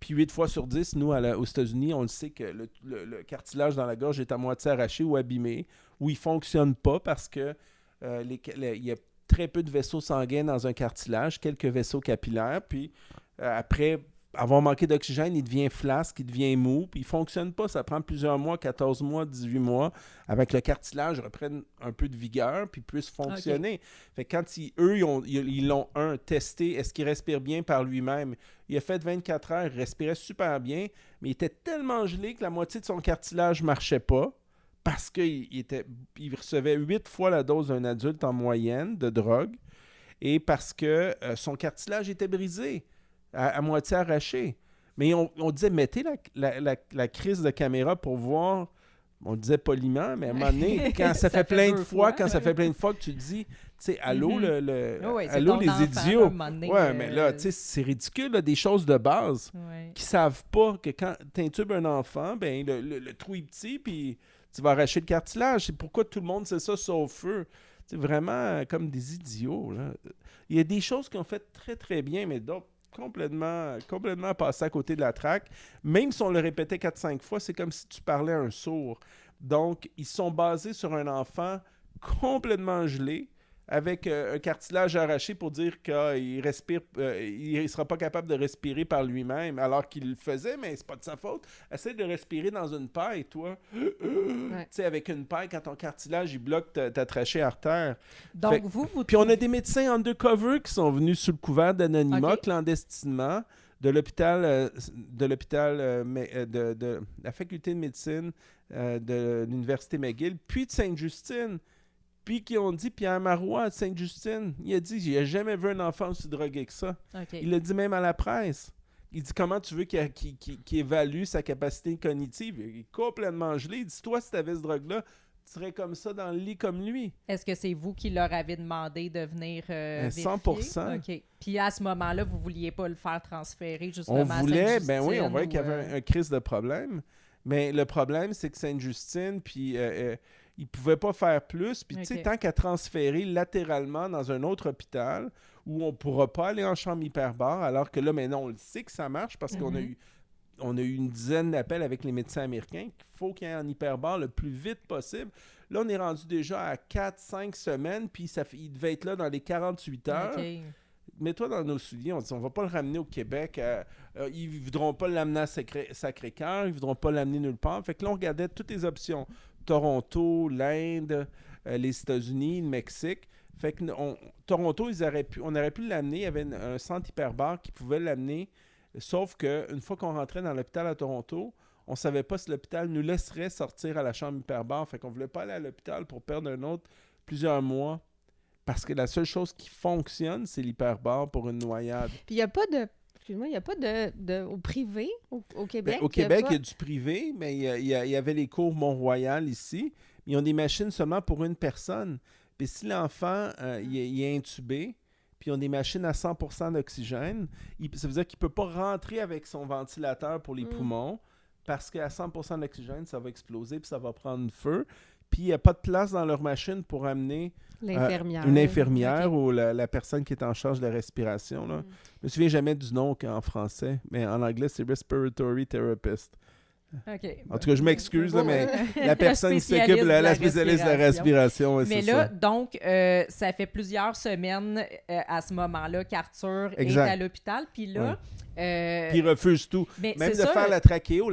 Puis 8 fois sur 10, nous, aux États-Unis, on le sait que le cartilage dans la gorge est à moitié arraché ou abîmé, ou il ne fonctionne pas parce que il y a très peu de vaisseaux sanguins dans un cartilage, quelques vaisseaux capillaires, puis après avoir manqué d'oxygène, il devient flasque, il devient mou, puis il ne fonctionne pas. Ça prend plusieurs mois, 14 mois, 18 mois, avec le cartilage reprenne un peu de vigueur, puis puisse fonctionner. Fait que quand ils l'ont testé, est-ce qu'il respire bien par lui-même? Il a fait 24 heures, il respirait super bien, mais il était tellement gelé que la moitié de son cartilage ne marchait pas, parce qu'il recevait 8 fois la dose d'un adulte en moyenne de drogue, et parce que son cartilage était brisé. À moitié arraché. Mais on disait, mettez la crise de caméra pour voir, on disait poliment, mais à un moment donné, quand ça fait plein de fois que tu dis, tu sais, allô, allô les idiots. Mais là, tu sais, c'est ridicule, là, des choses de base qui savent pas que quand tu intubes un enfant, ben le trou est petit, puis tu vas arracher le cartilage. C'est pourquoi tout le monde sait ça sauf eux. C'est vraiment comme des idiots, là. Il y a des choses qui ont fait très, très bien, mais d'autres complètement passé à côté de la traque. Même si on le répétait 4-5 fois, c'est comme si tu parlais à un sourd. Donc, ils sont basés sur un enfant complètement gelé, avec un cartilage arraché pour dire qu'il respire, il sera pas capable de respirer par lui-même, alors qu'il le faisait, mais c'est pas de sa faute. Essaie de respirer dans une paille, toi. Tu sais, avec une paille, quand ton cartilage, il bloque ta trachée artère. Donc, Puis on a des médecins undercover qui sont venus sous le couvert d'anonymat, OK. clandestinement, de l'hôpital, de la faculté de médecine de l'Université McGill, puis de Sainte-Justine. Puis qui ont dit, Pierre Marois de Sainte-Justine, il a dit, il n'a jamais vu un enfant aussi drogué que ça. OK. Il l'a dit même à la presse. Il dit, comment tu veux qu'il évalue sa capacité cognitive? Il est complètement gelé. Il dit, toi, si tu avais ce drogue-là, tu serais comme ça dans le lit comme lui. Est-ce que c'est vous qui leur avez demandé de venir vérifier? 100%. OK. Puis à ce moment-là, vous ne vouliez pas le faire transférer justement On voulait, à Sainte-Justine? ben oui, on voyait qu'il y ou, avait un crise de problème. Mais le problème, c'est que Sainte-Justine, puis il ne pouvait pas faire plus. Puis tu sais, OK. tant qu'à transférer latéralement dans un autre hôpital où on ne pourra pas aller en chambre hyperbare, alors que là, maintenant, on le sait que ça marche parce qu'on a eu une dizaine d'appels avec les médecins américains qu'il faut qu'il y ait en hyperbare le plus vite possible. Là, on est rendu déjà à 4-5 semaines, puis il devait être là dans les 48 heures. OK. Mets-toi dans nos souliers, on dit on va pas le ramener au Québec. Ils ne voudront pas l'amener à Sacré-Cœur, ils ne voudront pas l'amener nulle part. Fait que là, on regardait toutes les options. Toronto, l'Inde, les États-Unis, le Mexique. Fait que Toronto, on aurait pu l'amener. Il y avait un centre hyperbare qui pouvait l'amener. Sauf qu'une fois qu'on rentrait dans l'hôpital à Toronto, on ne savait pas si l'hôpital nous laisserait sortir à la chambre hyperbare. Fait qu'on ne voulait pas aller à l'hôpital pour perdre plusieurs mois. Parce que la seule chose qui fonctionne, c'est l'hyperbare pour une noyade. Puis il n'y a pas de... Excuse-moi, il n'y a pas au privé au Québec? Au Québec, il y a du privé, mais il y avait les cours Mont-Royal ici. Ils ont des machines seulement pour une personne. Puis si l'enfant il est intubé, puis ils ont des machines à 100% d'oxygène, ça veut dire qu'il ne peut pas rentrer avec son ventilateur pour les poumons, parce qu'à 100% d'oxygène, ça va exploser, puis ça va prendre feu. Puis il n'y a pas de place dans leur machine pour amener L'infirmière. une infirmière OK. ou la personne qui est en charge de la respiration. Là. Je me souviens jamais du nom en français, mais en anglais, c'est Respiratory Therapist. OK. En tout cas, je m'excuse, là, mais la personne qui Spécialiste s'occupe, de la la spécialiste de la respiration. Ouais, Mais c'est là, ça. donc, ça fait plusieurs semaines à ce moment-là qu'Arthur est Exact. à l'hôpital. Puis là... Puis ils refusent tout. mais Même de c'est ça, faire la trachéo,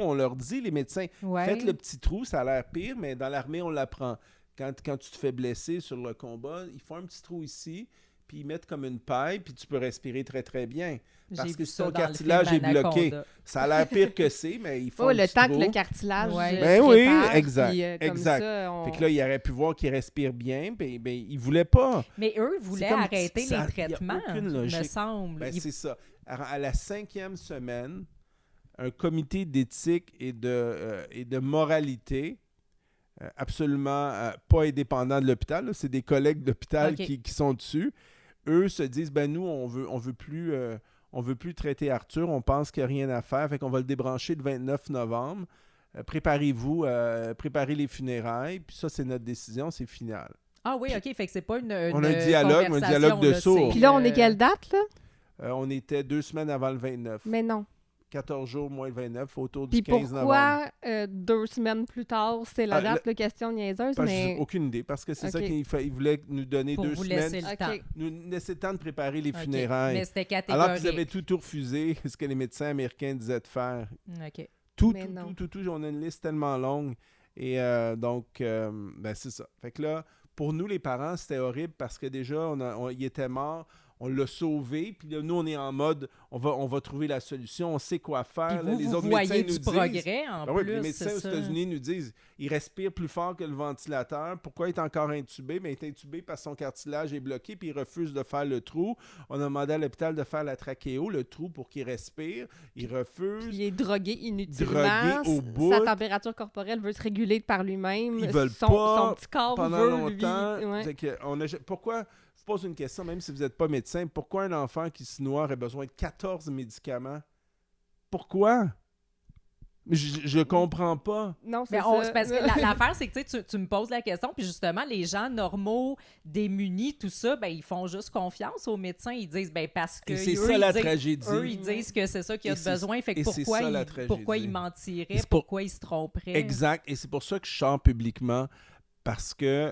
on leur dit, les médecins, ouais. faites le petit trou, ça a l'air pire, mais dans l'armée, on l'apprend. Quand tu te fais blesser sur le combat, ils font un petit trou ici, puis ils mettent comme une paille, puis tu peux respirer très, très bien. Parce J'ai que vu si ça ton dans le cartilage film est bloqué, Anaconda. ça a l'air pire que c'est, mais ils font Oh, un le petit temps trou. que le cartilage Ouais. Ben se oui, prépare, exact, puis, comme exact. ça, on... Fait que là, il aurait pu voir qu'il respire bien, puis ben, il voulait pas. Mais eux voulaient comme- arrêter ça- les y a traitements, aucune me logique. semble. Ben, c'est ça. À la 5e semaine, un comité d'éthique et de moralité absolument pas indépendant de l'hôpital, là, c'est des collègues d'hôpital OK. qui sont dessus, eux se disent, ben nous, on veut plus traiter Arthur, on pense qu'il n'y a rien à faire, fait qu'on va le débrancher le 29 novembre. Préparez-vous, préparez les funérailles, puis ça, c'est notre décision, c'est final. Ah oui, OK, fait que c'est pas une On a un dialogue, conversation, un dialogue de là, sourds. c'est, Puis là, on est quelle date, là? On était 2 semaines avant le 29. Mais non. 14 jours moins le 29, autour du Puis 15 novembre. pourquoi 2 semaines plus tard, c'est la Ah, date, la question niaiseuse, Parce que mais... j'ai aucune idée, parce que c'est ça Ok. qu'il voulait nous donner pour 2 vous semaines, laisser le OK. temps. nous laisser le temps de préparer les OK. funérailles. Mais c'était catégorique. Alors qu'ils avaient tout refusé, ce que les médecins américains disaient de faire. OK. Tout, non. on a une liste tellement longue. Et donc, ben c'est ça. Fait que là, pour nous, les parents, c'était horrible parce que déjà, il était mort. On l'a sauvé, puis là, nous, on est en mode, on va trouver la solution, on sait quoi faire. Puis Là, vous, les vous autres voyez médecins du nous disent... progrès en Ben oui, plus, les médecins c'est aux ça. États-Unis nous disent il respire plus fort que le ventilateur. Pourquoi il est encore intubé? Mais il est intubé parce que son cartilage est bloqué puis il refuse de faire le trou. On a demandé à l'hôpital de faire la trachéo, le trou pour qu'il respire. Il refuse. Puis il est drogué inutilement. Drogué au bout. Sa température corporelle veut se réguler par lui-même. Ils veulent son, pas son petit corps Pendant veut, longtemps, lui. Ouais. c'est que pourquoi, je vous pose une question, même si vous n'êtes pas médecin, pourquoi un enfant qui se noie aurait besoin de 14 médicaments? Pourquoi? Je comprends pas. Non, c'est Mais ça. c'est parce que l'affaire, c'est que tu me poses la question, puis justement, les gens normaux, démunis, tout ça, ben, ils font juste confiance aux médecins. Ils disent, ben, parce que. Et c'est eux, ça ils la disent- tragédie. Eux, ils disent que c'est ça qu'il y a Et de c'est- besoin. Fait que et c'est ça, la pourquoi tragédie. ils mentiraient, Et c'est pour- pourquoi ils se tromperaient. Exact. Et c'est pour ça que je chante publiquement, parce que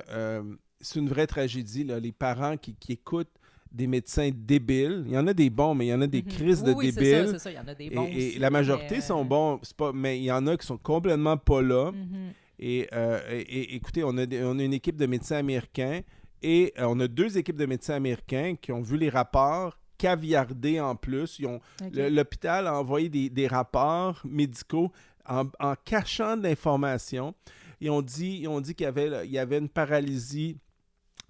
c'est une vraie tragédie, là. Les parents qui écoutent des médecins débiles. Il y en a des bons, mais il y en a des crises de Oui, débiles. c'est ça. Il y en a des bons Et aussi, la majorité mais, sont bons, mais il y en a qui sont complètement pas là. Mhm. Et écoutez, on a une équipe de médecins américains et on a 2 équipes de médecins américains qui ont vu les rapports caviardés en plus. L'hôpital a envoyé des rapports médicaux en cachant de l'information. Ils ont dit qu'il y avait une paralysie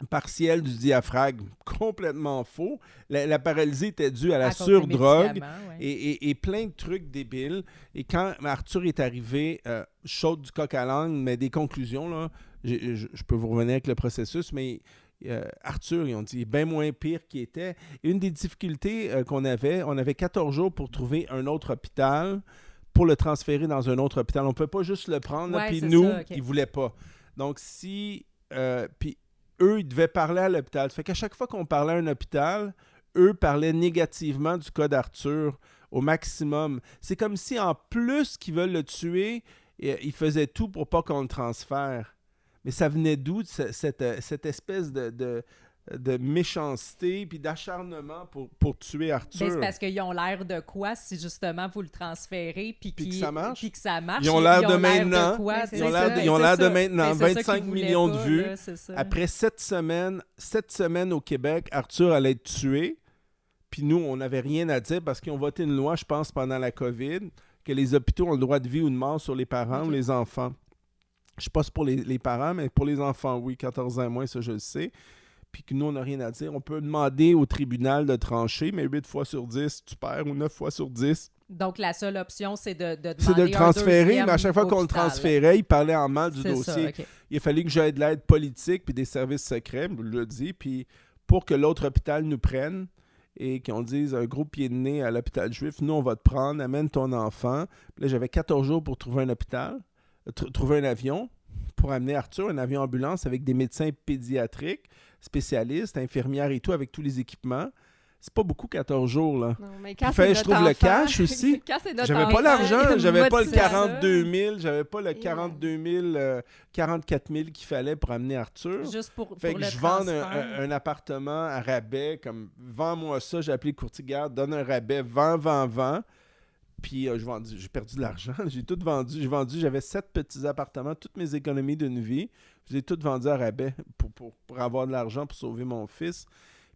partielle du diaphragme, complètement faux. La paralysie était due à la cause des surdrogue médicaments, ouais. et plein de trucs débiles. Et quand Arthur est arrivé, chaude du coq à l'âne, mais des conclusions, là, je peux vous revenir avec le processus, mais Arthur, ils ont dit, est bien moins pire qu'il était. Une des difficultés qu'on avait, on avait 14 jours pour trouver un autre hôpital pour le transférer dans un autre hôpital. On ne peut pas juste le prendre, Ouais, puis c'est nous, ça, ok. ils ne voulaient pas. Donc, puis eux, ils devaient parler à l'hôpital. Ça fait qu'à chaque fois qu'on parlait à un hôpital, eux parlaient négativement du cas d'Arthur au maximum. C'est comme si, en plus qu'ils veulent le tuer, ils faisaient tout pour pas qu'on le transfère. Mais ça venait d'où, cette espèce de méchanceté puis d'acharnement pour tuer Arthur? Ben, c'est parce qu'ils ont l'air de quoi si justement vous le transférez puis que ça marche? Puis que ça marche. Ils ont l'air de l'air maintenant. quoi, Ben, tu c'est sais, Ils ont l'air de, c'est ils ont l'air de ça. maintenant. Ben, c'est ça 25 qu'ils voulaient millions de pas, vues. là, c'est ça. Après 7 semaines au Québec, Arthur allait être tué. Puis nous, on n'avait rien à dire parce qu'ils ont voté une loi, je pense, pendant la COVID, que les hôpitaux ont le droit de vie ou de mort sur les parents ou les enfants. Je ne sais pas si pour les parents, mais pour les enfants, oui, 14 ans et moins, ça je le sais. Puis que nous, on n'a rien à dire. On peut demander au tribunal de trancher, mais 8 fois sur 10, tu perds, ou 9 fois sur 10. Donc, la seule option, c'est de demander C'est de le transférer, un deuxième mais à chaque fois qu'on le hôpital. transférait, il parlait en mal du C'est dossier. ça, ok. Il a fallu que j'aie de l'aide politique puis des services secrets, je le dis, puis pour que l'autre hôpital nous prenne et qu'on dise un gros pied de nez à l'hôpital juif, nous, on va te prendre, amène ton enfant. Puis là, j'avais 14 jours pour trouver un hôpital, trouver un avion pour amener Arthur, un avion ambulance avec des médecins pédiatriques, spécialistes, infirmières et tout, avec tous les équipements. C'est pas beaucoup 14 jours, là. Non, mais Il quand fallait que c'est je trouve notre le cash enfant, aussi. quand c'est notre J'avais pas enfant, l'argent, j'avais pas le motivation. 42 000, j'avais pas le 42 000, 44 000 qu'il fallait pour amener Arthur. Juste pour Fait pour que le je vends transfert. un appartement à rabais, comme vends-moi ça, j'ai appelé le courtier garde, donne un rabais, vends. Puis j'ai perdu de l'argent, j'ai tout vendu. J'avais 7 petits appartements, toutes mes économies d'une vie. Je les ai toutes vendues à rabais pour avoir de l'argent pour sauver mon fils.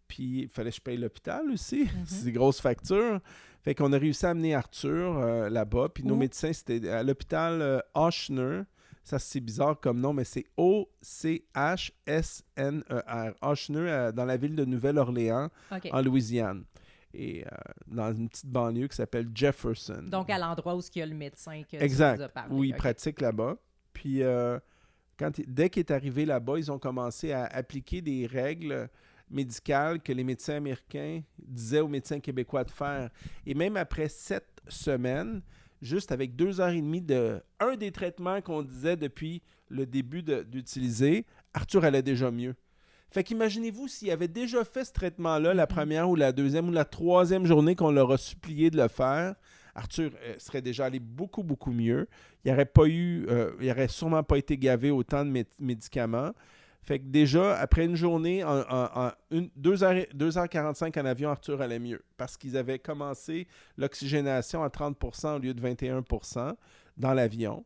Puis il fallait que je paye l'hôpital aussi. C'est des grosses factures. Fait qu'on a réussi à amener Arthur là-bas. Puis nos Où? médecins, c'était à l'hôpital Ochsner. Ça, c'est bizarre comme nom, mais c'est O-C-H-S-N-E-R. Ochsner, dans la ville de Nouvelle-Orléans, OK. en Louisiane. Et dans une petite banlieue qui s'appelle Jefferson. Donc, à l'endroit où il y a le médecin que tu nous as Exact. parlé. Oui, il OK. pratique là-bas. Puis, dès qu'il est arrivé là-bas, ils ont commencé à appliquer des règles médicales que les médecins américains disaient aux médecins québécois de faire. Et même après 7 semaines, juste avec 2h30 de un des traitements qu'on disait depuis le début d'utiliser, Arthur allait déjà mieux. Fait qu'imaginez-vous s'il avait déjà fait ce traitement-là la première ou la deuxième ou la troisième journée qu'on leur a supplié de le faire, Arthur serait déjà allé beaucoup, beaucoup mieux. Il n'aurait sûrement pas été gavé autant de médicaments. Fait que déjà, après une journée, 2h45 en avion, Arthur allait mieux parce qu'ils avaient commencé l'oxygénation à 30% au lieu de 21% dans l'avion.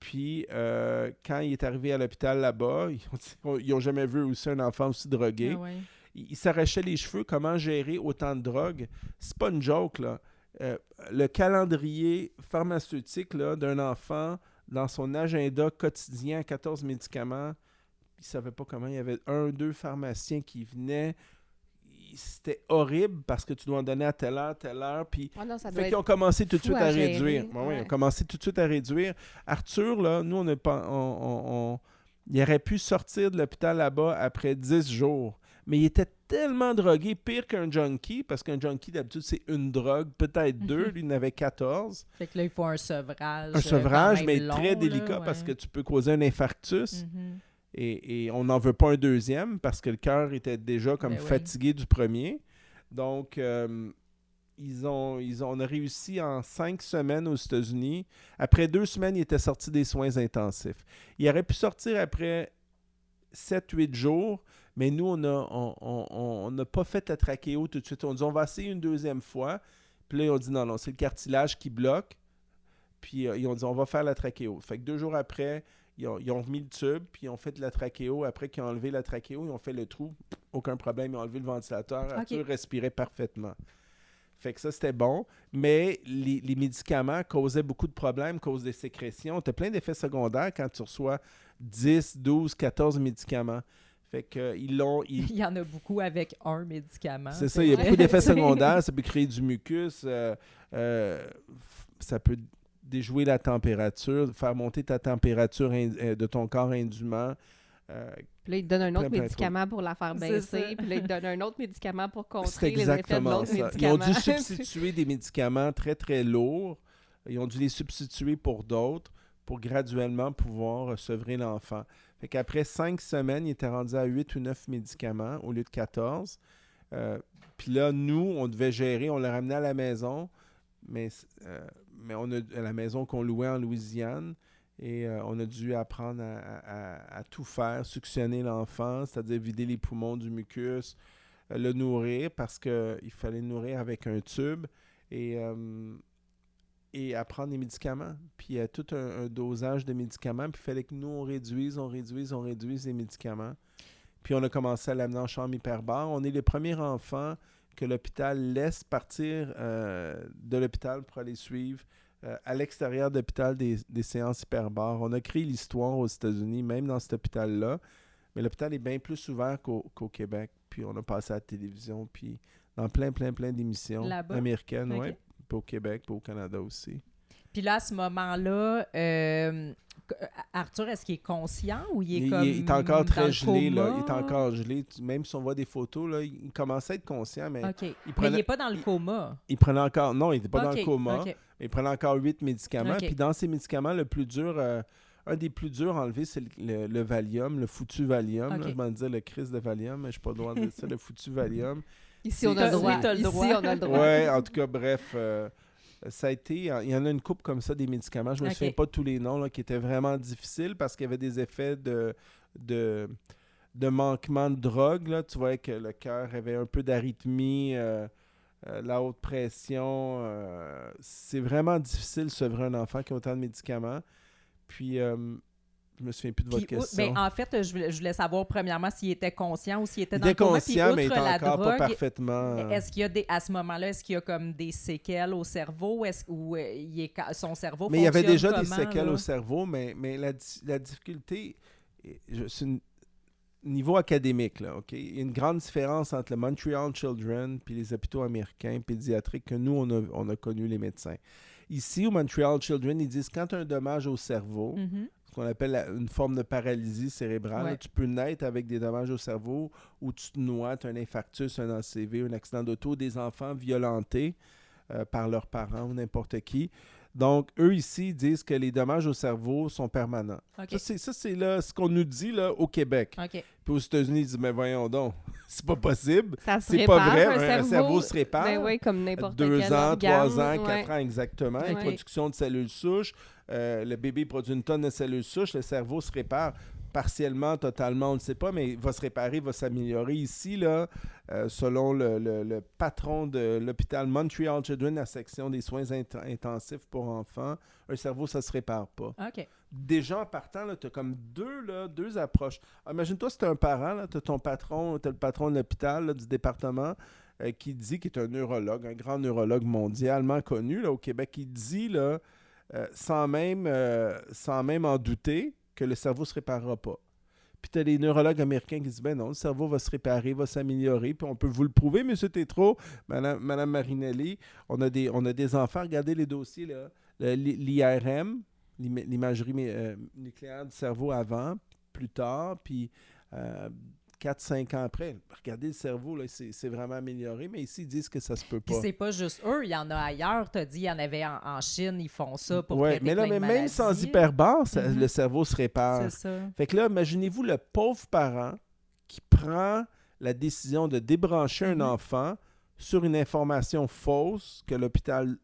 Puis, quand il est arrivé à l'hôpital là-bas, ils n'ont jamais vu aussi un enfant aussi drogué. Ah ouais. Il s'arrachait les cheveux. Comment gérer autant de drogue? C'est pas une joke, là. Le calendrier pharmaceutique là, d'un enfant dans son agenda quotidien, 14 médicaments, il ne savait pas comment. Il y avait 1-2 pharmaciens qui venaient. C'était horrible parce que tu dois en donner à telle heure. Puis, Ah non, ça doit fait être qu'ils ont commencé tout de fou suite à à gérer. réduire. Ouais. Ils ont commencé tout de suite à réduire. Arthur, là, nous, il aurait pu sortir de l'hôpital là-bas après 10 jours. Mais il était tellement drogué, pire qu'un junkie, parce qu'un junkie, d'habitude, c'est une drogue, peut-être 2. Lui, il en avait 14. Fait que là, il faut un sevrage. Un sevrage, quand mais même long, très là, délicat parce que ouais. tu peux causer un infarctus. Mhm. Et on n'en veut pas un deuxième parce que le cœur était déjà comme Ben oui. fatigué du premier. Donc, on a réussi en 5 semaines aux États-Unis. Après 2 semaines, il était sorti des soins intensifs. Il aurait pu sortir après 7-8 jours, mais nous, on n'a pas fait la trachéo tout de suite. On dit, on va essayer une deuxième fois. Puis là, ils ont dit, non, c'est le cartilage qui bloque. Puis ils ont dit, on va faire la trachéo. Fait que 2 jours après, ils ont remis le tube, puis ils ont fait la trachéo. Après qu'ils ont enlevé la trachéo, ils ont fait le trou. Aucun problème, ils ont enlevé le ventilateur. Arthur respirait parfaitement. Fait que ça, c'était bon. Mais les médicaments causaient beaucoup de problèmes, causent des sécrétions. Tu as plein d'effets secondaires quand tu reçois 10, 12, 14 médicaments. Fait que il y en a beaucoup avec un médicament. C'est ça, il y a beaucoup d'effets secondaires. Ça peut créer du mucus. Ça peut déjouer la température, faire monter ta température de ton corps indûment. Puis là, il te donne un autre médicament pour la faire baisser. Puis là, il te donne un autre médicament pour contrer les effets de l'autre médicament. Ils ont dû substituer des médicaments très, très lourds. Ils ont dû les substituer pour d'autres pour graduellement pouvoir sevrer l'enfant. Fait qu'après 5 semaines, il était rendu à 8 ou 9 médicaments au lieu de 14. Puis là, nous, on devait gérer, on l'a ramené à la maison, mais on a à la maison qu'on louait en Louisiane. Et on a dû apprendre à tout faire, suctionner l'enfant, c'est-à-dire vider les poumons du mucus, le nourrir parce qu'il fallait le nourrir avec un tube et apprendre les médicaments. Puis il y a tout un dosage de médicaments, puis il fallait que nous, on réduise les médicaments. Puis on a commencé à l'amener en chambre hyperbare. On est le premier enfant que l'hôpital laisse partir de l'hôpital pour aller suivre à l'extérieur de l'hôpital des séances hyperbares. On a créé l'histoire aux États-Unis, même dans cet hôpital-là, mais l'hôpital est bien plus ouvert qu'au Québec. Puis on a passé à la télévision, puis dans plein d'émissions américaines, okay. Ouais, puis au Québec, puis au Canada aussi. Puis là, à ce moment-là, Arthur, est-ce qu'il est conscient ou il est encore très gelé, coma? là. Il est encore gelé. Même si on voit des photos, là, il commençait à être conscient, mais... OK. Mais il n'est pas dans le coma? Il prenait encore... Non, il n'était pas dans le coma. Okay. Mais il prenait encore 8 médicaments. Okay. Puis dans ces médicaments, le plus dur... un des plus durs à enlever, c'est le Valium, le foutu Valium. Okay. Là, je m'en disais le Christ de Valium, mais je n'ai pas le droit de dire ça, le foutu Valium. Ici, on a le droit. Ici, on a le droit. Oui, en tout cas, bref... ça a été, il y en a une couple comme ça des médicaments, je ne me souviens pas de tous les noms, là, qui étaient vraiment difficiles parce qu'il y avait des effets de manquement de drogue. Là. Tu voyais que le cœur avait un peu d'arythmie, la haute pression. C'est vraiment difficile de sevrer un enfant qui a autant de médicaments. Puis, je me souviens plus de votre question. En fait, je voulais savoir premièrement s'il était conscient ou s'il était dans le coma. Il était conscient, mais il était encore pas parfaitement... Est-ce qu'il y a à ce moment-là, est-ce qu'il y a comme des séquelles au cerveau? Son cerveau mais il y avait déjà des comment, séquelles là? au cerveau, mais la difficulté... C'est niveau académique, là, OK? Il y a une grande différence entre le Montreal Children et les hôpitaux américains pédiatriques que nous, on a connu les médecins. Ici, au Montreal Children, ils disent quand tu as un dommage au cerveau... qu'on appelle une forme de paralysie cérébrale. Ouais. Là, tu peux naître avec des dommages au cerveau ou tu te noies, tu as un infarctus, un ACV, un accident d'auto, des enfants violentés par leurs parents ou n'importe qui. Donc, eux ici disent que les dommages au cerveau sont permanents. Okay. Ça, c'est là, ce qu'on nous dit là, au Québec. Okay. Puis aux États-Unis, ils disent, mais voyons donc, c'est pas possible. Ça se c'est répare, pas vrai. Un cerveau se répare. Ben oui, comme n'importe 2 quel ans, organe. 3 ans, 4 ans exactement. Ouais. Une production de cellules souches. Le bébé produit une tonne de cellules souches. Le cerveau se répare partiellement, totalement, on ne sait pas, mais il va se réparer, il va s'améliorer. Ici, là, selon le patron de l'hôpital Montreal Children, la section des soins intensifs pour enfants, un cerveau, ça ne se répare pas. OK. Déjà, en partant, tu as comme deux approches. Imagine-toi, si tu es un parent, tu as ton patron, tu as le patron de l'hôpital, là, du département, qui dit, qui est un neurologue, un grand neurologue mondialement connu là, au Québec, qui dit, là, sans même en douter, que le cerveau ne se réparera pas. Puis tu as les neurologues américains qui disent, ben non, le cerveau va se réparer, va s'améliorer, puis on peut vous le prouver, M. Tétrault, Mme Marinelli. On a des enfants, regardez les dossiers, là, l'IRM, l'imagerie nucléaire du cerveau avant, plus tard, puis 4-5 ans après. Regardez le cerveau, là, c'est vraiment amélioré, mais ici, ils disent que ça se peut pas. Puis c'est pas juste eux, il y en a ailleurs. Tu as dit, il y en avait en Chine, ils font ça pour traiter mais là, plein de même maladies. sans hyperbare, le cerveau se répare. C'est ça. Fait que là, imaginez-vous le pauvre parent qui prend la décision de débrancher un enfant sur une information fausse que l'hôpital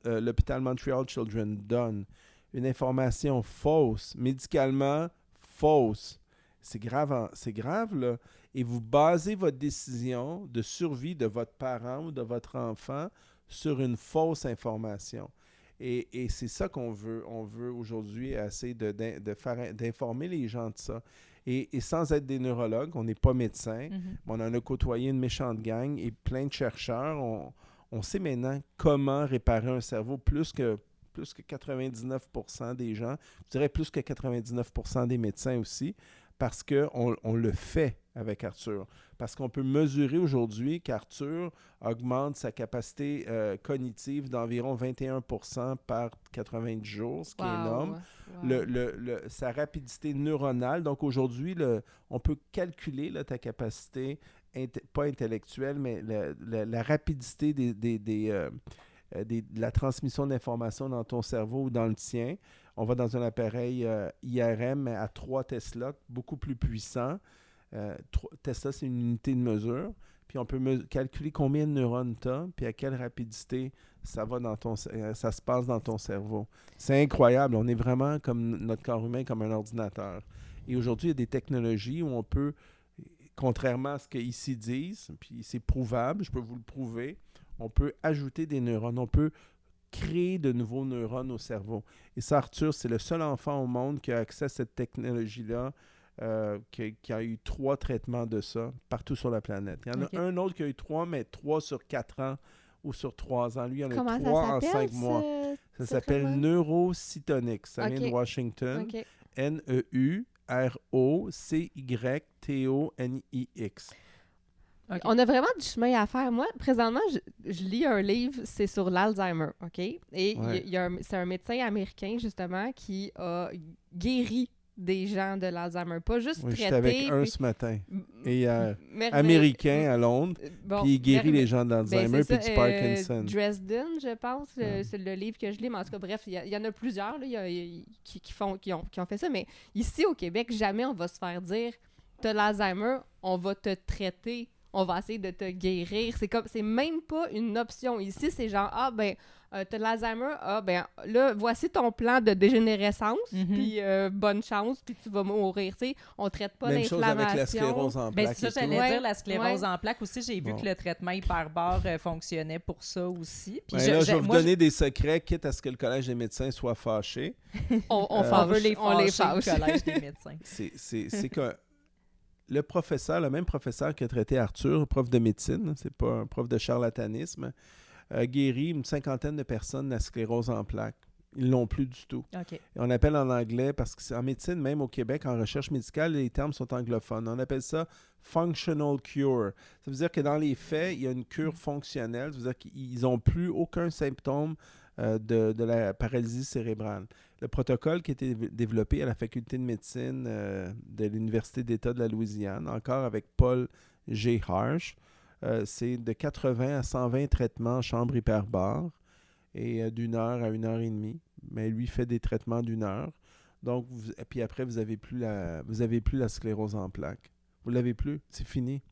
Montreal Children donne. Une information fausse, médicalement fausse. C'est grave, c'est grave, là. Et vous basez votre décision de survie de votre parent ou de votre enfant sur une fausse information. Et c'est ça qu'on veut. On veut aujourd'hui essayer d'informer les gens de ça. Et sans être des neurologues, on n'est pas médecins, mais on en a côtoyé une méchante gang et plein de chercheurs. On sait maintenant comment réparer un cerveau plus que 99% des gens. Je dirais plus que 99% des médecins aussi, parce qu'on le fait avec Arthur. Parce qu'on peut mesurer aujourd'hui qu'Arthur augmente sa capacité cognitive d'environ 21% par 90 jours, ce qui est énorme. Wow. Sa rapidité neuronale, donc aujourd'hui, on peut calculer là, ta capacité, pas intellectuelle, mais la rapidité de la transmission d'informations dans ton cerveau ou dans le tien. On va dans un appareil IRM à 3 Tesla, beaucoup plus puissant. Tesla, c'est une unité de mesure. Puis on peut calculer combien de neurones tu as, puis à quelle rapidité ça se passe dans ton cerveau. C'est incroyable. On est vraiment comme notre corps humain, comme un ordinateur. Et aujourd'hui, il y a des technologies où on peut, contrairement à ce qu'ici disent, puis c'est prouvable, je peux vous le prouver, on peut ajouter des neurones, on peut créer de nouveaux neurones au cerveau. Et ça, Arthur, c'est le seul enfant au monde qui a accès à cette technologie-là, qui a eu 3 traitements de ça partout sur la planète. Il y en a un autre qui a eu 3, mais 3 sur 4 ans ou sur 3 ans. Lui, il y en a 3 en 5 mois. Ça s'appelle Neurocytonics. Ça vient de Washington. Neurocytonix. Okay. On a vraiment du chemin à faire. Moi, présentement, je lis un livre, c'est sur l'Alzheimer, OK? Et c'est un médecin américain, justement, qui a guéri des gens de l'Alzheimer. Pas juste traité. J'étais avec un ce matin et hier. Américain à Londres, puis il guérit les gens de l'Alzheimer puis du Parkinson. Dresden, je pense, c'est le livre que je lis. Mais en tout cas, bref, il y en a plusieurs là, qui ont fait ça. Mais ici, au Québec, jamais on va se faire dire « T'as l'Alzheimer, on va te traiter. » On va essayer de te guérir. C'est même pas une option. Ici, c'est genre, t'as de l'Alzheimer, là, voici ton plan de dégénérescence, puis bonne chance, puis tu vas mourir. T'sais, on traite pas l'inflammation. Même chose avec la sclérose en plaques. Ça, j'allais dire, la sclérose en plaques aussi, j'ai vu que le traitement hyperbare fonctionnait pour ça aussi. Puis je vais vous donner des secrets, quitte à ce que le Collège des médecins soit fâché. on veut les fâcher, le Collège des médecins. C'est que le même professeur qui a traité Arthur, prof de médecine, c'est pas un prof de charlatanisme, a guéri une 50aine de personnes de la sclérose en plaques. Ils l'ont plus du tout. Okay. On appelle en anglais, parce qu'en médecine, même au Québec, en recherche médicale, les termes sont anglophones. On appelle ça « functional cure ». Ça veut dire que dans les faits, il y a une cure fonctionnelle. Ça veut dire qu'ils n'ont plus aucun symptôme de la paralysie cérébrale. Le protocole qui a été développé à la faculté de médecine de l'Université d'État de la Louisiane, encore avec Paul G. Harsh, c'est de 80 à 120 traitements en chambre hyperbare et d'1 heure à 1 heure et demie. Mais lui fait des traitements d'1 heure. Donc, puis après, vous n'avez plus la sclérose en plaques. Vous ne l'avez plus. C'est fini.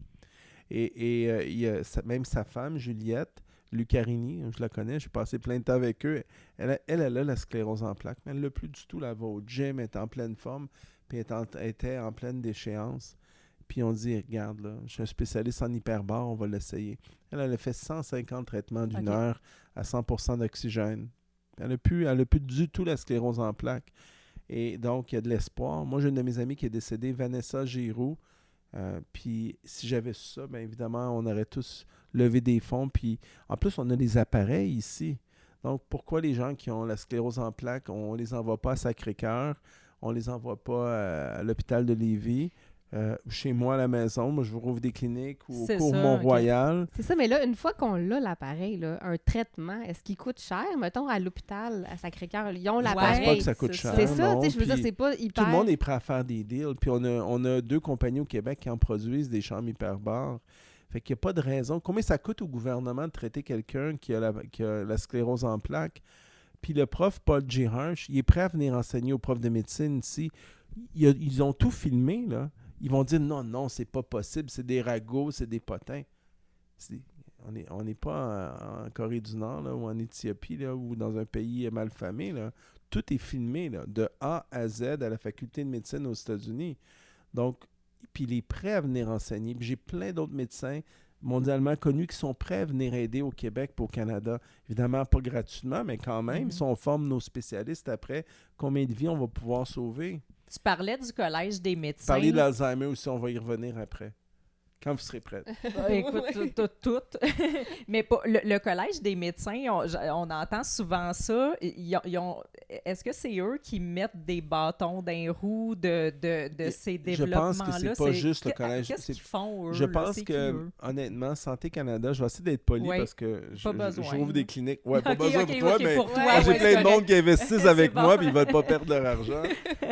Et il y a même sa femme, Juliette Lucarini, je la connais, j'ai passé plein de temps avec eux. Elle a la sclérose en plaques, mais elle ne l'a plus du tout. Elle va au gym, elle est en pleine forme, puis elle était en pleine déchéance. Puis on dit, regarde, là, je suis un spécialiste en hyperbare, on va l'essayer. Elle a fait 150 traitements d'1 heure à 100% d'oxygène. Elle n'a plus du tout la sclérose en plaques. Et donc, il y a de l'espoir. Moi, j'ai une de mes amies qui est décédée, Vanessa Giroux. Puis si j'avais su ça, bien évidemment, on aurait tous levé des fonds. Puis en plus, on a des appareils ici. Donc, pourquoi les gens qui ont la sclérose en plaques, on ne les envoie pas à Sacré-Cœur, on ne les envoie pas à l'hôpital de Lévis, chez moi à la maison, moi je vous rouvre des cliniques ou au cours Mont-Royal. Okay. C'est ça, mais là, une fois qu'on a l'appareil, là, un traitement, est-ce qu'il coûte cher? Mettons, à l'hôpital, à Sacré-Cœur, ils ont l'appareil. Je pense pas que ça coûte cher. C'est ça, je veux dire, c'est pas hyper... Tout le monde est prêt à faire des deals. Puis on a 2 compagnies au Québec qui en produisent des chambres hyperbares. Fait qu'il n'y a pas de raison. Combien ça coûte au gouvernement de traiter quelqu'un qui a la sclérose en plaques? Puis le prof Paul G. Harsh, il est prêt à venir enseigner aux profs de médecine ici. Ils ont tout filmé, là. Ils vont dire non, c'est pas possible, c'est des ragots, c'est des potins. On n'est pas en Corée du Nord là, ou en Éthiopie là, ou dans un pays malfamé. Là. Tout est filmé là, de A à Z à la faculté de médecine aux États-Unis. Donc, puis il est prêt à venir enseigner. Puis j'ai plein d'autres médecins mondialement connus qui sont prêts à venir aider au Québec et au Canada. Évidemment, pas gratuitement, mais quand même, si on forme nos spécialistes après, combien de vies on va pouvoir sauver? Tu parlais du Collège des médecins. Parler de l'Alzheimer aussi, on va y revenir après. Quand vous serez prête. Écoute, tout. Mais le Collège des médecins, on entend souvent ça. Est-ce que c'est eux qui mettent des bâtons dans les roues de ces développements-là? Je pense que c'est pas juste le Collège. Qu'est-ce qu'ils font, eux? Je pense honnêtement, Santé Canada, je vais essayer d'être poli parce que j'ouvre des cliniques. Ouais, pas besoin pour toi, mais j'ai plein de monde qui investissent avec moi et ils ne veulent pas perdre leur argent.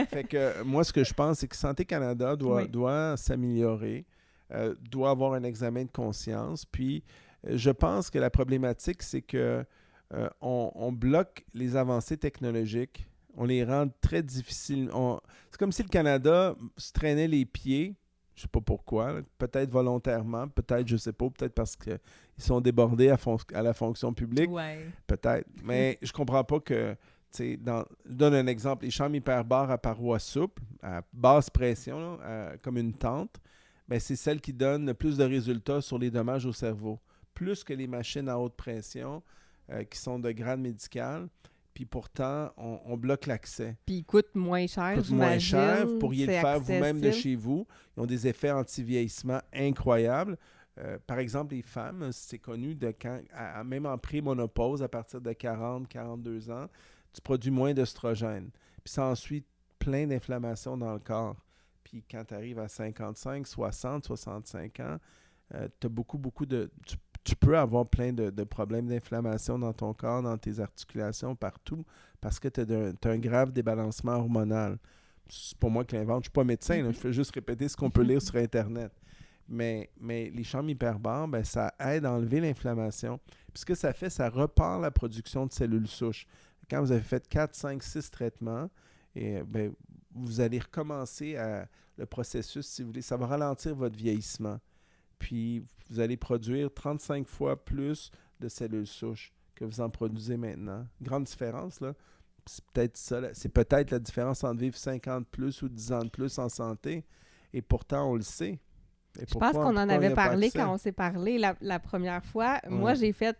Fait que moi, ce que je pense, c'est que Santé Canada doit s'améliorer. Doit avoir un examen de conscience. Puis, je pense que la problématique, c'est que on bloque les avancées technologiques. On les rend très difficiles. C'est comme si le Canada se traînait les pieds. Je ne sais pas pourquoi. Peut-être volontairement, peut-être, je ne sais pas, peut-être parce qu'ils sont débordés à la fonction publique. Ouais. Peut-être. Mais je ne comprends pas que... Je donne un exemple. Les chambres hyperbares à parois souples, à basse pression, là, comme une tente, ben, c'est celle qui donne le plus de résultats sur les dommages au cerveau, plus que les machines à haute pression qui sont de grade médical. Puis pourtant, on bloque l'accès. Puis ils coûtent moins cher, Vous pourriez le faire vous-même de chez vous. Ils ont des effets anti-vieillissement incroyables. Par exemple, les femmes, c'est connu, même en pré-monopause, à partir de 40-42 ans, tu produis moins d'œstrogène. Puis ça ensuite plein d'inflammations dans le corps. Puis quand tu arrives à 55, 60, 65 ans, tu as beaucoup de... Tu peux avoir plein de problèmes d'inflammation dans ton corps, dans tes articulations, partout, parce que tu as un grave débalancement hormonal. C'est pas moi qui l'invente, je ne suis pas médecin, là, je fais juste répéter ce qu'on peut lire sur Internet. Mais les chambres hyperbares, ben, ça aide à enlever l'inflammation. Puis ce que ça fait, ça repart la production de cellules souches. Quand vous avez fait 4, 5, 6 traitements, et, ben, vous allez recommencer le processus, si vous voulez. Ça va ralentir votre vieillissement. Puis, vous allez produire 35 fois plus de cellules souches que vous en produisez maintenant. Grande différence, là. C'est peut-être ça. C'est peut-être la différence entre vivre 50 plus ou 10 ans de plus en santé. Et pourtant, on le sait. Je pense qu'on en avait parlé quand on s'est parlé la première fois. Ouais. Moi, j'ai fait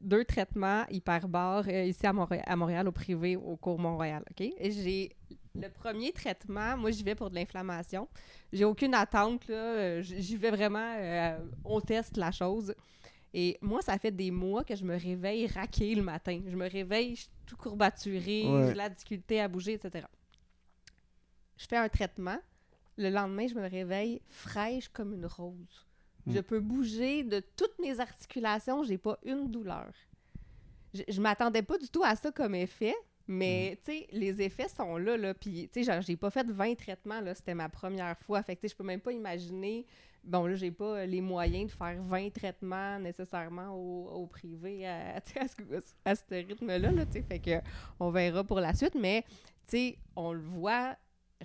2 traitements hyperbares ici à Montréal, au privé, au cours Mont-Royal. Okay? Et j'ai le premier traitement, moi, j'y vais pour de l'inflammation. J'ai aucune attente. Là. J'y vais vraiment, on teste la chose. Et moi, ça fait des mois que je me réveille raquée le matin. Je me réveille, je suis tout courbaturée, j'ai la difficulté à bouger, etc. Je fais un traitement. Le lendemain, je me réveille fraîche comme une rose. Je peux bouger de toutes mes articulations. J'ai pas une douleur. Je m'attendais pas du tout à ça comme effet, mais tu sais, les effets sont là. Puis, tu sais, j'ai pas fait 20 traitements, là. C'était ma première fois. Fait que, tu sais, je peux même pas imaginer... Bon, là, j'ai pas les moyens de faire 20 traitements nécessairement au privé à ce rythme-là, là, tu sais. Fait que on verra pour la suite, mais, tu sais, on le voit...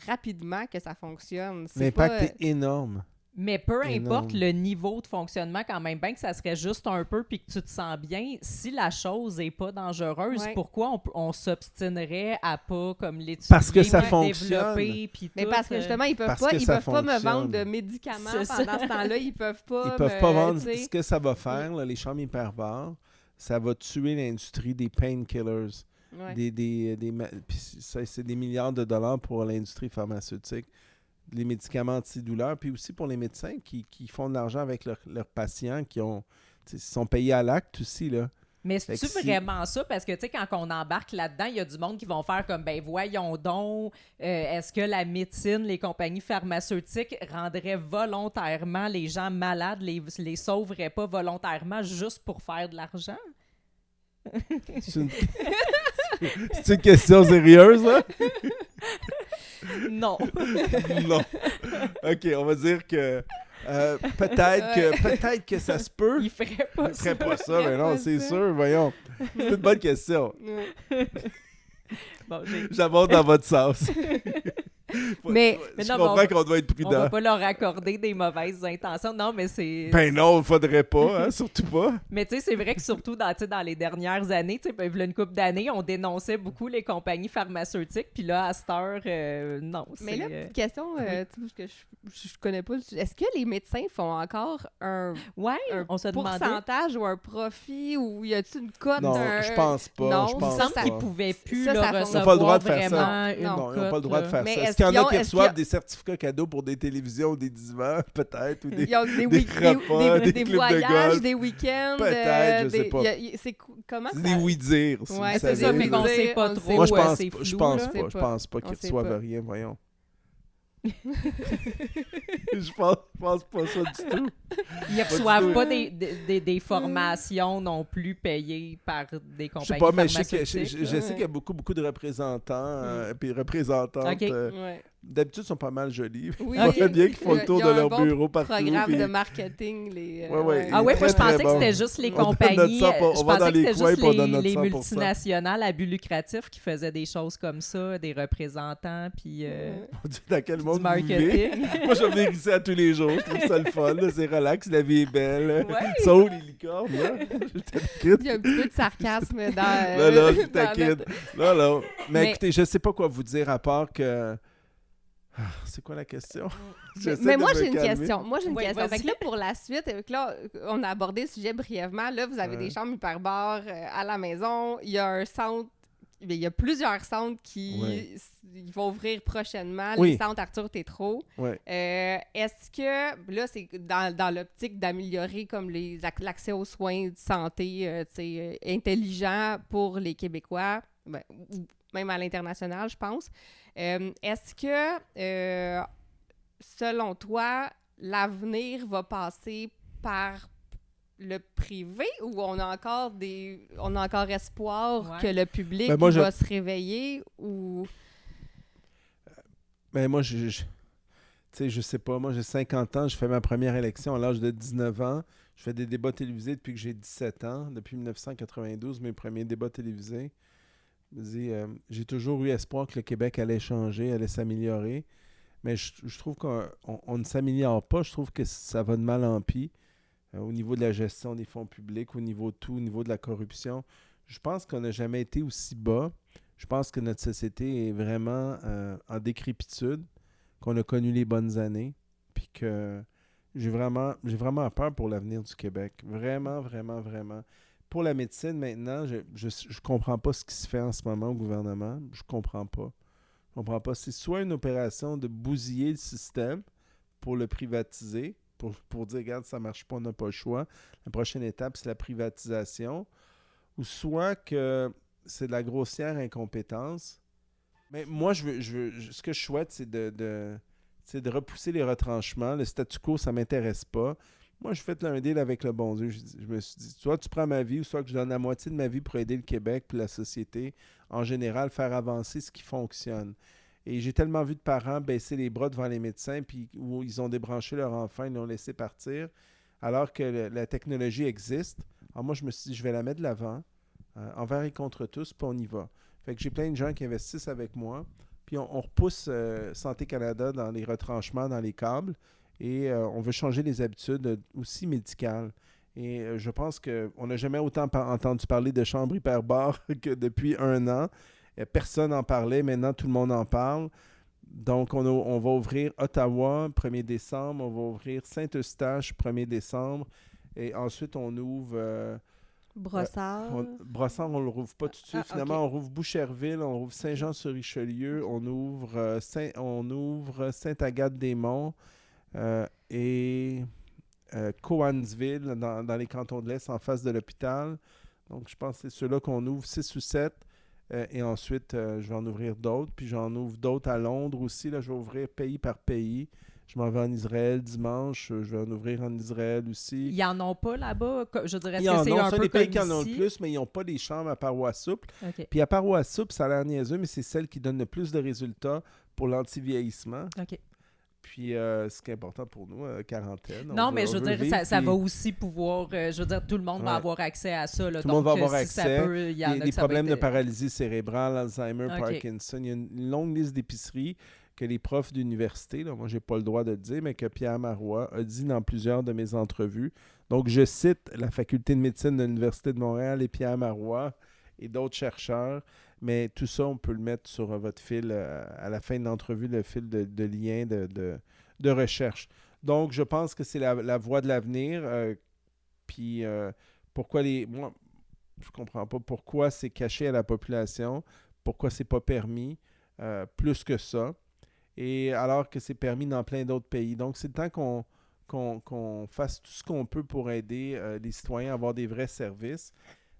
rapidement que ça fonctionne. L'impact est énorme. Mais peu importe le niveau de fonctionnement, quand même bien que ça serait juste un peu puis que tu te sens bien, si la chose n'est pas dangereuse, pourquoi on s'obstinerait à pas comme l'étudier, parce que ça fonctionne. Mais tout, parce que justement, ils peuvent pas me vendre de médicaments pendant ce temps-là. Ils peuvent pas vendre. Ce que ça va faire, là, les chambres hyperbares, ça va tuer l'industrie des painkillers. Ouais. C'est des milliards de dollars pour l'industrie pharmaceutique, les médicaments antidouleurs, puis aussi pour les médecins qui font de l'argent avec leurs patients qui sont payés à l'acte aussi, là. Mais c'est-tu vraiment ça? Parce que, tu sais, quand on embarque là-dedans, il y a du monde qui vont faire comme, ben voyons donc, est-ce que la médecine, les compagnies pharmaceutiques rendraient volontairement les gens malades, les sauveraient pas volontairement juste pour faire de l'argent? C'est une question sérieuse, là? Non. Non. OK, on va dire que peut-être que ça se peut. Il ferait pas ça. Mais non, c'est sûr, voyons. C'est une bonne question. Bon, j'aborde dans votre sens. Mais je non, comprends qu'on doit être On va prudent. pas leur accorder des mauvaises intentions. Non, mais c'est... Ben non, faudrait pas, hein, surtout pas. Mais tu sais, c'est vrai que surtout dans les dernières années, tu sais, il y a une couple d'années, on dénonçait beaucoup les compagnies pharmaceutiques. Puis là, à cette heure, non. Mais c'est, là, petite question, tu sais, que je connais pas. Est-ce que les médecins font encore un Ouais, un on se demandait. pourcentage ou un profit ou y a-t-il une cote? Non, je pense pas. Non, je il Il pense me semble pas. qu'ils ne pouvaient plus Ça, là, ça recevoir Ils n'ont pas le droit de faire ça. vraiment une Non, Non, ils n'ont pas le droit de cote, faire Mais ça. est-ce Est-ce qu'il y en qu'ils ont- a qui est-ce qu'il y reçoivent a- des certificats cadeaux pour des télévisions ou des divans? Peut-être. Ou des... Ils ont des des repas, des clubs de voyages, golf. des week-ends. Peut-être, je sais pas. Comment C'est ça? des oui-dire. si Ouais, vous C'est savez. ça, mais qu'on dire, sait pas on trop. sait Moi, je ouais, pense, c'est pas, flou, je pense là. pas. Je pas. pense pas On qu'ils sait reçoivent pas. rien, voyons. je pense pas ça du tout. Ils ne Pas reçoivent du pas tout. des formations non plus payées par des Je compagnies sais pas, mais pharmaceutiques. je sais qu'il y a beaucoup de représentants puis représentantes. Ok. Ouais. D'habitude, ils sont pas mal jolis. Oui, On voit bien qu'ils font le tour il y de a un leur bon bureau partout. programme puis- de marketing. Ouais. Ah ouais, moi je Très, pensais très que bon. c'était juste les On donne notre compagnies, 100 je on va pensais dans que les c'était coins juste puis on donne notre les 100%. multinationales à but lucratif qui faisaient des choses comme ça, des représentants, puis Mon Dieu, dans quel du monde vous vivez? marketing. Moi, je vais venir ici à tous les jours. Je trouve ça le fun. là. C'est relax, la vie est belle. Ouais. Ils sont où les licornes? Là? Je t'inquiète. Il y a un petit peu de sarcasme dans... Là, je dans t'inquiète. notre- Là. Mais Mais- écoutez, je sais pas quoi vous dire à part que... Ah, c'est quoi la question? J'essaie Mais de moi, me j'ai une calmer. question. Oui, Fait vas-y. que là, pour la suite, là, on a abordé le sujet brièvement. Là, vous avez Ouais. des chambres hyperbares à la maison. Il y a un centre... Il y a plusieurs centres qui Ouais. ils vont ouvrir prochainement, Oui. les centres Arthur Tétrault. Ouais. Est-ce que, là, c'est dans l'optique d'améliorer comme l'accès aux soins de santé tu sais, intelligents pour les Québécois, ben, ou même à l'international, je pense. Est-ce que, selon toi, l'avenir va passer par le privé ou on a encore espoir Ouais. que le public Ben, moi, va se réveiller ou... Mais moi, tu sais, je sais pas. Moi, j'ai 50 ans. Je fais ma première élection à l'âge de 19 ans. Je fais des débats télévisés depuis que j'ai 17 ans. Depuis 1992, mes premiers débats télévisés. Je me dis, j'ai toujours eu espoir que le Québec allait changer, allait s'améliorer. Mais je trouve qu'on ne s'améliore pas. Je trouve que ça va de mal en pis. Au niveau de la gestion des fonds publics, au niveau de tout, au niveau de la corruption. Je pense qu'on n'a jamais été aussi bas. Je pense que notre société est vraiment en décrépitude, qu'on a connu les bonnes années, puis que j'ai vraiment peur pour l'avenir du Québec. Vraiment, vraiment, vraiment. Pour la médecine, maintenant, je comprends pas ce qui se fait en ce moment au gouvernement. Je comprends pas. Je comprends pas. C'est soit une opération de bousiller le système pour le privatiser, pour dire, regarde, ça marche pas, on n'a pas le choix. La prochaine étape, c'est la privatisation. Ou soit que c'est de la grossière incompétence. Mais moi, ce que je souhaite, c'est de repousser les retranchements. Le statu quo, ça ne m'intéresse pas. Moi, je fais un deal avec le bon Dieu. Je me suis dit, soit tu prends ma vie, ou soit que je donne la moitié de ma vie pour aider le Québec puis la société, en général, faire avancer ce qui fonctionne. Et j'ai tellement vu de parents baisser les bras devant les médecins, puis où ils ont débranché leur enfant, ils l'ont laissé partir, alors que la technologie existe. Alors moi, je me suis dit, je vais la mettre de l'avant, envers et contre tous, puis on y va. Fait que j'ai plein de gens qui investissent avec moi, puis on repousse Santé Canada dans les retranchements, dans les câbles, et on veut changer les habitudes aussi médicales. Et je pense qu'on n'a jamais autant entendu parler de chambres hyperbares que depuis 1 an. Personne n'en parlait, maintenant tout le monde en parle. Donc, on va ouvrir Ottawa 1er décembre, on va ouvrir Saint-Eustache 1er décembre, et ensuite on ouvre... Brossard. Brossard, on ne le rouvre pas tout de suite. Ah, Finalement, ok. on rouvre Boucherville, on rouvre Saint-Jean-sur-Richelieu, on ouvre Sainte-Agathe-des-Monts et Cowansville dans les cantons de l'Est en face de l'hôpital. Donc, je pense que c'est ceux-là qu'on ouvre 6 ou 7. Et ensuite, je vais en ouvrir d'autres. Puis j'en ouvre d'autres à Londres aussi. Là, je vais ouvrir pays par pays. Je m'en vais en Israël dimanche. Je vais en ouvrir en Israël aussi. Ils en ont pas là-bas? Je dirais, Il y est-ce en que c'est a, un ça, peu des pays comme qui en ont le ici? plus, mais ils n'ont pas des chambres à parois souples. OK. Puis à parois souples, ça a l'air niaiseux, mais c'est celle qui donne le plus de résultats pour l'anti-vieillissement. OK. Puis ce qui est important pour nous, quarantaine. Non, mais je veux dire, vivre, ça puis va aussi pouvoir... je veux dire, tout le monde va Ouais. avoir accès à ça. Là, Tout le monde va donc, avoir si ça accès. peut, il y en a des que ça va problèmes être- de paralysie cérébrale, Alzheimer, Ok. Parkinson. Il y a une longue liste d'épiceries que les profs d'université, là, moi, je n'ai pas le droit de le dire, mais que Pierre Marois a dit dans plusieurs de mes entrevues. Donc, je cite la Faculté de médecine de l'Université de Montréal et Pierre Marois et d'autres chercheurs, mais tout ça, on peut le mettre sur votre fil à la fin de l'entrevue, le fil de liens de recherche. Donc, je pense que c'est la voie de l'avenir. Puis, pourquoi moi, je comprends pas pourquoi c'est caché à la population, pourquoi c'est pas permis, plus que ça, et alors que c'est permis dans plein d'autres pays. Donc, c'est le temps qu'on fasse tout ce qu'on peut pour aider les citoyens à avoir des vrais services.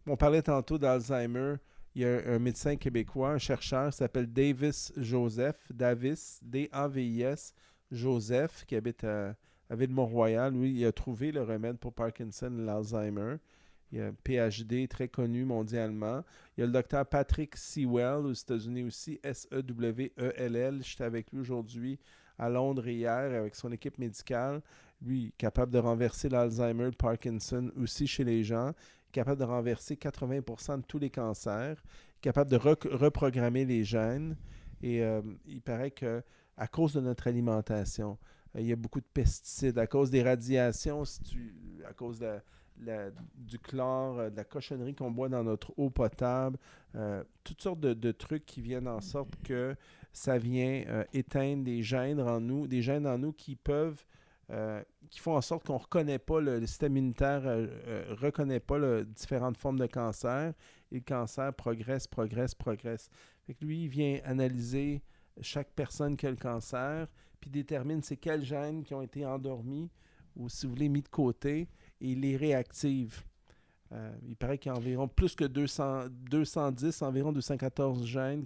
On parlait tantôt d'Alzheimer. Il y a un médecin québécois, un chercheur, qui s'appelle Davis Joseph, D-A-V-I-S, Joseph, qui habite à Ville-Mont-Royal. Lui, il a trouvé le remède pour Parkinson et l'Alzheimer. Il y a un PhD très connu mondialement. Il y a le docteur Patrick Sewell aux États-Unis aussi, S-E-W-E-L-L. J'étais avec lui aujourd'hui à Londres hier avec son équipe médicale. Lui, capable de renverser l'Alzheimer, le Parkinson aussi chez les gens, capable de renverser 80% de tous les cancers, capable de reprogrammer les gènes. Et il paraît qu'à cause de notre alimentation, il y a beaucoup de pesticides, à cause des radiations, à cause du chlore, de la cochonnerie qu'on boit dans notre eau potable, toutes sortes de trucs qui viennent en sorte que ça vient éteindre des gènes en nous qui peuvent, qui font en sorte qu'on ne reconnaît pas, le système immunitaire ne reconnaît pas différentes formes de cancer, et le cancer progresse. Fait que lui, il vient analyser chaque personne qui a le cancer, puis détermine c'est quels gènes qui ont été endormis ou, si vous voulez, mis de côté, et il les réactive. Il paraît qu'il y a environ plus que 210, environ 214 gènes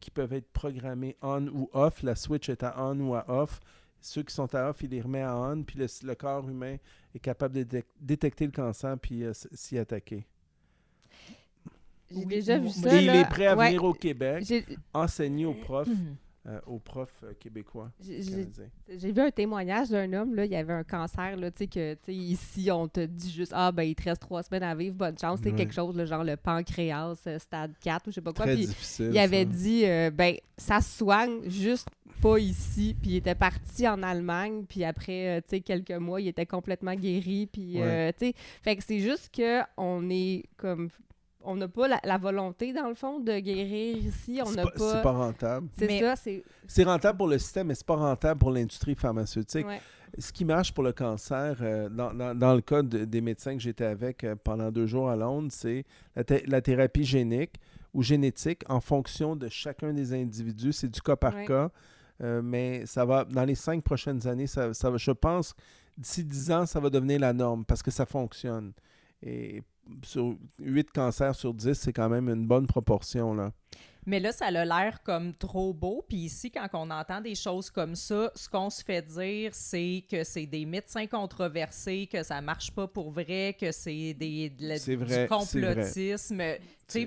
qui peuvent être programmés on ou off. La switch est à on ou à off. Ceux qui sont à off, il les remet à on, puis le corps humain est capable de détecter le cancer puis s'y attaquer. J'ai déjà vu ça. Et il là. est prêt à venir au Québec, J'ai- enseigner aux profs québécois. J'ai vu un témoignage d'un homme, là, il avait un cancer, là, tu sais, que, tu sais, ici, on te dit juste, il te reste 3 semaines à vivre, bonne chance, c'est quelque chose, là, genre le pancréas, stade 4, ou je sais pas quoi. Très Puis difficile. il avait ça. dit, ça se soigne juste pas ici, puis il était parti en Allemagne, puis après, tu sais, quelques mois, il était complètement guéri, puis, tu sais, fait que c'est juste qu'on est comme... On n'a pas la volonté, dans le fond, de guérir ici. On n'a pas... C'est pas rentable. C'est rentable pour le système, mais c'est pas rentable pour l'industrie pharmaceutique. Ouais. Ce qui marche pour le cancer, dans le cas des médecins que j'étais avec pendant 2 jours à Londres, c'est la thérapie génique ou génétique en fonction de chacun des individus. C'est du cas par cas, mais ça va, dans les 5 prochaines années, ça va, je pense, d'ici 10 ans, ça va devenir la norme parce que ça fonctionne. Et sur 8 cancers sur 10, c'est quand même une bonne proportion, là. Mais là, ça a l'air comme trop beau. Puis ici, quand on entend des choses comme ça, ce qu'on se fait dire, c'est que c'est des médecins controversés, que ça marche pas pour vrai, que c'est du complotisme.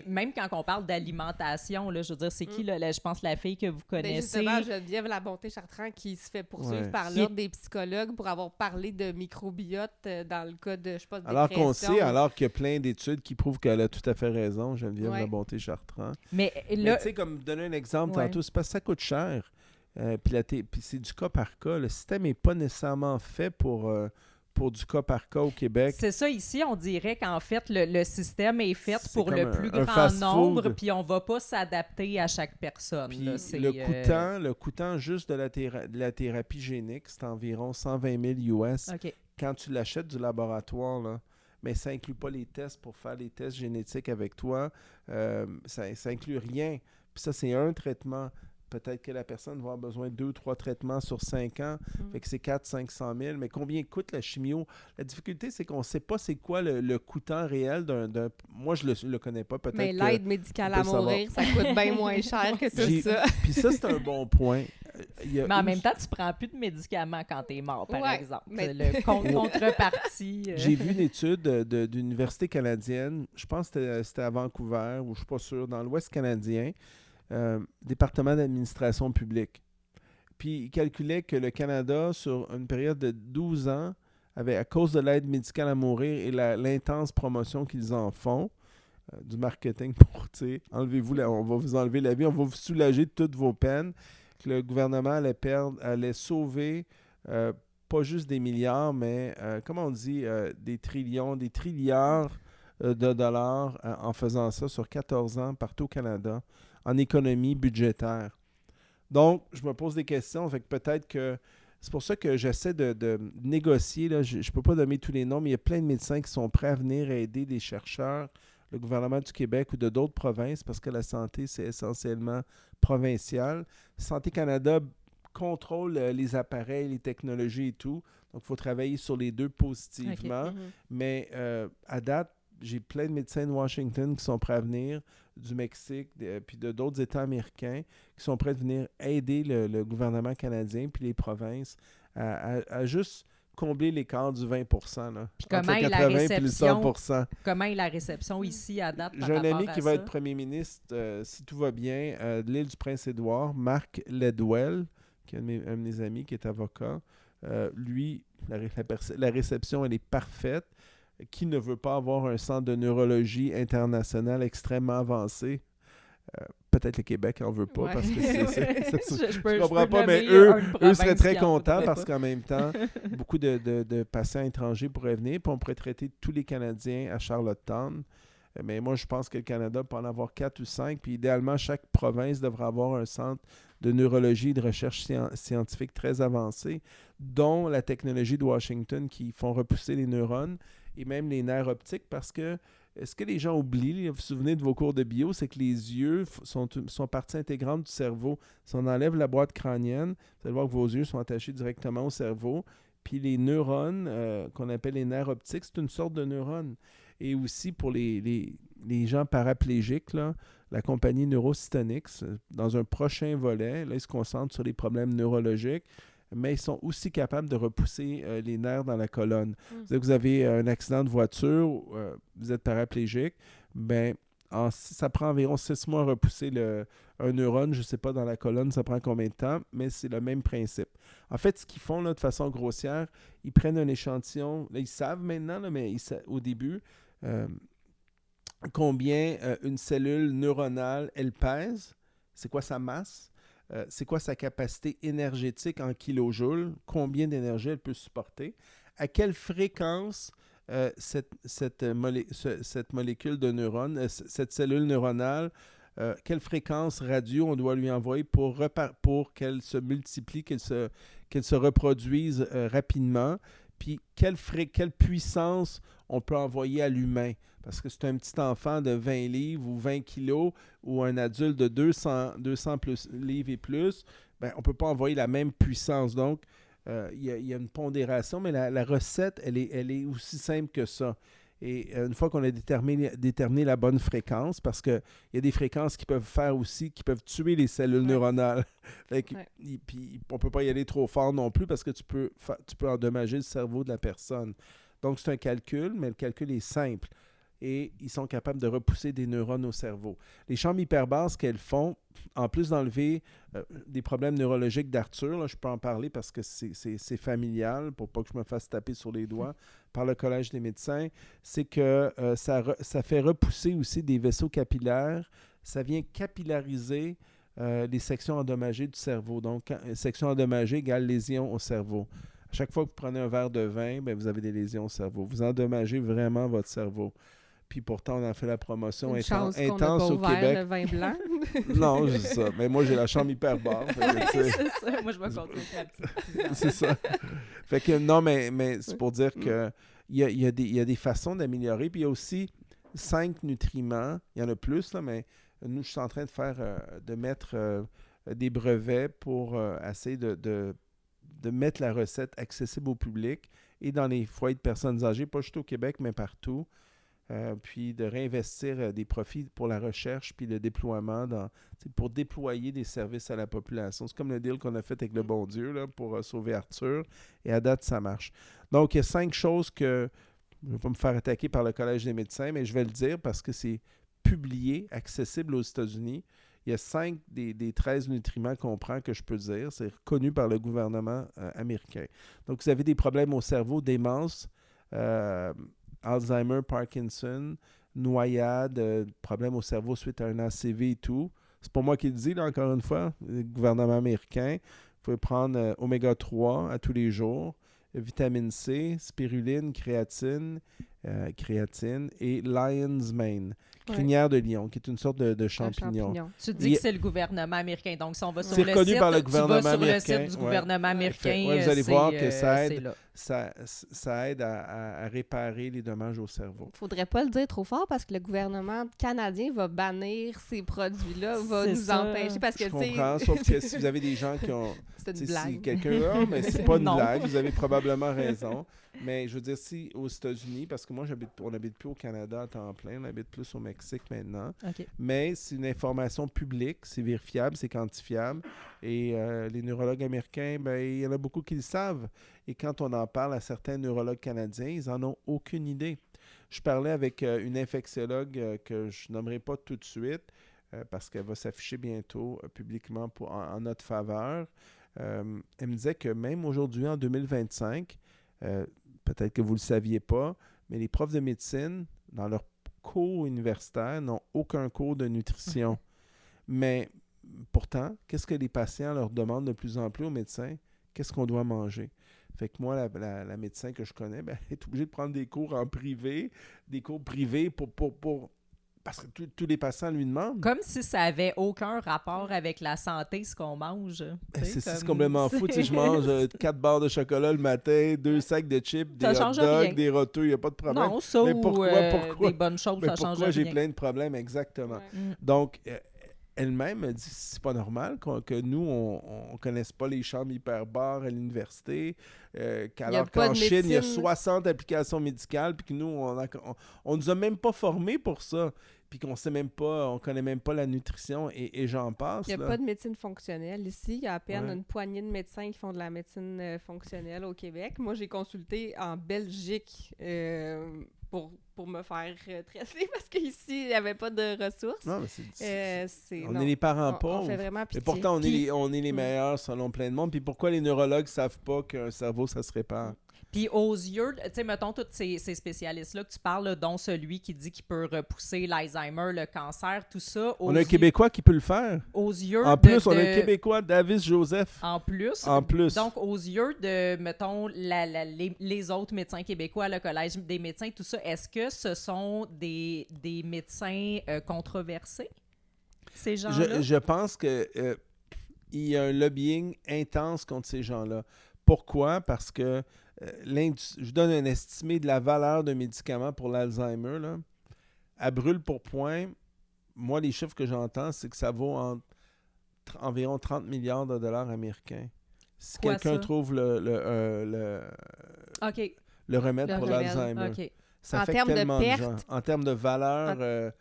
Même quand on parle d'alimentation, là, je veux dire, c'est qui, là, je pense, la fille que vous connaissez? Justement, Geneviève Labonté-Chartrand qui se fait poursuivre par l'ordre des psychologues pour avoir parlé de microbiote dans le cas de, je sais pas, de alors dépression. qu'on sait, alors qu'il y a plein d'études qui prouvent qu'elle a tout à fait raison, Geneviève Labonté-Chartrand. Mais tu sais, comme donner un exemple tantôt, c'est parce que ça coûte cher. Puis c'est du cas par cas. Le système n'est pas nécessairement fait pour du cas par cas au Québec. C'est ça, ici, on dirait qu'en fait, le système est fait pour le plus un grand nombre, fast-food. puis on va pas s'adapter à chaque personne. Puis là, le coûtant juste de la thérapie génique, c'est environ 120 000 US OK. quand tu l'achètes du laboratoire, là. Mais ça inclut pas les tests pour faire les tests génétiques avec toi. Ça inclut rien. Puis ça, c'est un traitement. Peut-être que la personne va avoir besoin de 2 ou 3 traitements sur 5 ans. Fait que c'est 400-500 000. Mais combien coûte la chimio? La difficulté, c'est qu'on ne sait pas c'est quoi le coûtant réel d'un... Moi, je le connais pas. Peut-être mais l'aide médicale à mourir, ça coûte bien moins cher que tout ça. Puis ça, c'est un bon point. Mais en même temps, tu prends plus de médicaments quand tu es mort, par exemple. Mais... Le contrepartie. J'ai vu une étude d'une université canadienne. Je pense que c'était à Vancouver, ou je ne suis pas sûr, dans l'Ouest canadien. Département d'administration publique. Puis, il calculait que le Canada, sur une période de 12 ans, avait, à cause de l'aide médicale à mourir et l'intense promotion qu'ils en font, du marketing pour, tu sais, enlevez-vous, on va vous enlever la vie, on va vous soulager de toutes vos peines. que le gouvernement allait sauver pas juste des milliards, mais, comment on dit, des trilliards de dollars en faisant ça sur 14 ans partout au Canada, en économie budgétaire. Donc, je me pose des questions, fait que peut-être que c'est pour ça que j'essaie de négocier. Là, je ne peux pas nommer tous les noms, mais il y a plein de médecins qui sont prêts à venir aider des chercheurs, le gouvernement du Québec ou de d'autres provinces, parce que la santé, c'est essentiellement provincial. Santé Canada contrôle les appareils, les technologies et tout. Donc, il faut travailler sur les deux positivement. Okay. Mais à date, j'ai plein de médecins de Washington qui sont prêts à venir, du Mexique, puis de d'autres États américains, qui sont prêts à venir aider le gouvernement canadien puis les provinces à juste combler l'écart du 20 % là, Puis entre comment le est la 80 et le 100 réception? Comment est la réception ici à date par J'ai un rapport ami à qui ça? va être premier ministre, si tout va bien, de l'île du Prince-Édouard, Marc Ledwell, qui est un de mes amis, qui est avocat. Lui, la réception, elle est parfaite. Qui ne veut pas avoir un centre de neurologie international extrêmement avancé? Peut-être le Québec n'en veut pas, Ouais. parce que je peux comprends pas, mais nommer eux une province seraient très qui en contents voudrait parce pas. qu'en même temps, beaucoup de patients étrangers pourraient venir, puis on pourrait traiter tous les Canadiens à Charlottetown. Mais moi, je pense que le Canada peut en avoir 4 ou 5, puis idéalement, chaque province devrait avoir un centre de neurologie et de recherche scientifique très avancé, dont la technologie de Washington qui font repousser les neurones et même les nerfs optiques, parce que ce que les gens oublient, vous vous souvenez de vos cours de bio, c'est que les yeux sont partie intégrante du cerveau. Si on enlève la boîte crânienne, vous allez voir que vos yeux sont attachés directement au cerveau. Puis les neurones, qu'on appelle les nerfs optiques, c'est une sorte de neurone. Et aussi pour les gens paraplégiques, là, la compagnie Neurocystonics, dans un prochain volet, là, ils se concentrent sur les problèmes neurologiques, mais ils sont aussi capables de repousser les nerfs dans la colonne. Vous avez un accident de voiture, vous êtes paraplégique, ben, ça prend environ 6 mois à repousser un neurone, je ne sais pas dans la colonne, ça prend combien de temps, mais c'est le même principe. En fait, ce qu'ils font là, de façon grossière, ils prennent un échantillon, là, ils savent maintenant, là, mais au début, combien une cellule neuronale, elle pèse, c'est quoi sa masse, c'est quoi sa capacité énergétique en kilojoules, combien d'énergie elle peut supporter, à quelle fréquence cette molécule de neurones, cette cellule neuronale, quelle fréquence radio on doit lui envoyer pour qu'elle se multiplie, qu'elle se reproduise rapidement, puis quelle puissance on peut envoyer à l'humain. Parce que c'est un petit enfant de 20 livres ou 20 kilos ou un adulte de 200 livres et plus, ben, on ne peut pas envoyer la même puissance. Donc, il y a une pondération, mais la recette, elle est aussi simple que ça. Et une fois qu'on a déterminé la bonne fréquence, parce qu'il y a des fréquences qui peuvent tuer les cellules neuronales. Puis on ne peut pas y aller trop fort non plus parce que tu peux endommager le cerveau de la personne. Donc, c'est un calcul, mais le calcul est simple. Et ils sont capables de repousser des neurones au cerveau. Les chambres hyperbares, ce qu'elles font, en plus d'enlever des problèmes neurologiques d'Arthur, là, je peux en parler parce que c'est familial, pour pas que je me fasse taper sur les doigts par le Collège des médecins, c'est que ça fait repousser aussi des vaisseaux capillaires. Ça vient capillariser les sections endommagées du cerveau. Donc, section endommagée égale lésion au cerveau. À chaque fois que vous prenez un verre de vin, ben, vous avez des lésions au cerveau. Vous endommagez vraiment votre cerveau. Puis pourtant, on a fait la promotion intense au Québec. Le vin blanc. Non, c'est ça. Mais moi, j'ai la chambre hyperbare. C'est ça. Moi, je me continue avec la petite. C'est ça. Fait que non, mais c'est pour dire que il y a des façons d'améliorer. Puis il y a aussi 5 nutriments. Il y en a plus, là, mais nous, je suis en train de mettre des brevets pour essayer de mettre la recette accessible au public et dans les foyers de personnes âgées, pas juste au Québec, mais partout. Puis de réinvestir des profits pour la recherche puis le déploiement pour déployer des services à la population. C'est comme le deal qu'on a fait avec le bon Dieu là, pour sauver Arthur. Et à date, ça marche. Donc, il y a 5 choses que je ne vais pas me faire attaquer par le Collège des médecins, mais je vais le dire parce que c'est publié, accessible aux États-Unis. Il y a 5 des 13 nutriments qu'on prend que je peux dire. C'est reconnu par le gouvernement américain. Donc, vous avez des problèmes au cerveau, démence, Alzheimer, Parkinson, noyade, problème au cerveau suite à un ACV et tout. C'est pas moi qui le dis, là, encore une fois. Le gouvernement américain. Vous pouvez prendre oméga 3 à tous les jours, vitamine C, spiruline, créatine et lion's mane, crinière de lion, qui est une sorte de champignon. Tu dis que c'est le gouvernement américain. Donc, si on va sur c'est le reconnu site, par le tu gouvernement vas sur le américain. site du gouvernement américain. Vous allez voir que ça ça aide à réparer les dommages au cerveau. Faudrait pas le dire trop fort parce que le gouvernement canadien va bannir ces produits-là, va nous empêcher parce que je comprends, sauf que si vous avez des gens qui ont... C'est une blague. Si quelqu'un... mais c'est pas une Non. blague, vous avez probablement raison. Mais je veux dire, si aux États-Unis, parce que moi, on n'habite plus au Canada à temps plein, on habite plus au Mexique maintenant. OK. Mais c'est une information publique, c'est vérifiable, c'est quantifiable. Et les neurologues américains, ben, il y en a beaucoup qui le savent. Et quand on en parle à certains neurologues canadiens, ils n'en ont aucune idée. Je parlais avec une infectiologue que je nommerai pas tout de suite, parce qu'elle va s'afficher bientôt publiquement en notre faveur. Elle me disait que même aujourd'hui, en 2025, peut-être que vous ne le saviez pas, mais les profs de médecine, dans leur cours universitaire, n'ont aucun cours de nutrition. Mais pourtant, qu'est-ce que les patients leur demandent de plus en plus aux médecins? Qu'est-ce qu'on doit manger? Fait que moi, la médecin que je connais, ben, elle est obligée de prendre des cours en privé, des cours privés parce que tous les patients lui demandent. Comme si ça avait aucun rapport avec la santé, ce qu'on mange. C'est complètement fou. Je mange 4 barres de chocolat le matin, 2 sacs de chips, des hot dogs, des roteux, il n'y a pas de problème. Non, ça mais pourquoi? Des bonnes choses, ça change rien. Pourquoi j'ai plein de problèmes, exactement. Ouais. Donc, elle-même a dit que c'est pas normal que nous, on ne connaisse pas les chambres hyperbares à l'université, alors qu'en Chine, il y a 60 applications médicales, puis que nous, on nous a même pas formés pour ça, puis qu'on sait même pas, on connaît même pas la nutrition, et j'en passe. Il n'y a pas de médecine fonctionnelle ici. Il y a à peine une poignée de médecins qui font de la médecine fonctionnelle au Québec. Moi, j'ai consulté en Belgique pour me faire traiter parce qu'ici, il n'y avait pas de ressources. Non, mais on non. est les parents pauvres. On fait vraiment pitié. Mais pourtant, on est les meilleurs selon plein de monde. Puis pourquoi les neurologues ne savent pas qu'un cerveau, ça se répare? Puis aux yeux, tu sais, mettons tous ces spécialistes-là que tu parles, là, dont celui qui dit qu'il peut repousser l'Alzheimer, le cancer, tout ça. On a un Québécois qui peut le faire. Aux yeux en plus, on a un Québécois, Davis Joseph. En plus. Donc, aux yeux de, mettons, les autres médecins québécois, le Collège des médecins, tout ça, est-ce que ce sont des médecins controversés, ces gens-là? Je pense qu'il y a un lobbying intense contre ces gens-là. Pourquoi? Parce que je vous donne un estimé de la valeur d'un médicament pour l'Alzheimer. Là. À brûle pour point, moi, les chiffres que j'entends, c'est que ça vaut environ 30 milliards de dollars américains. Si quelqu'un trouve le remède pour l'Alzheimer, okay. Ça affecte tellement de gens. En termes de valeur,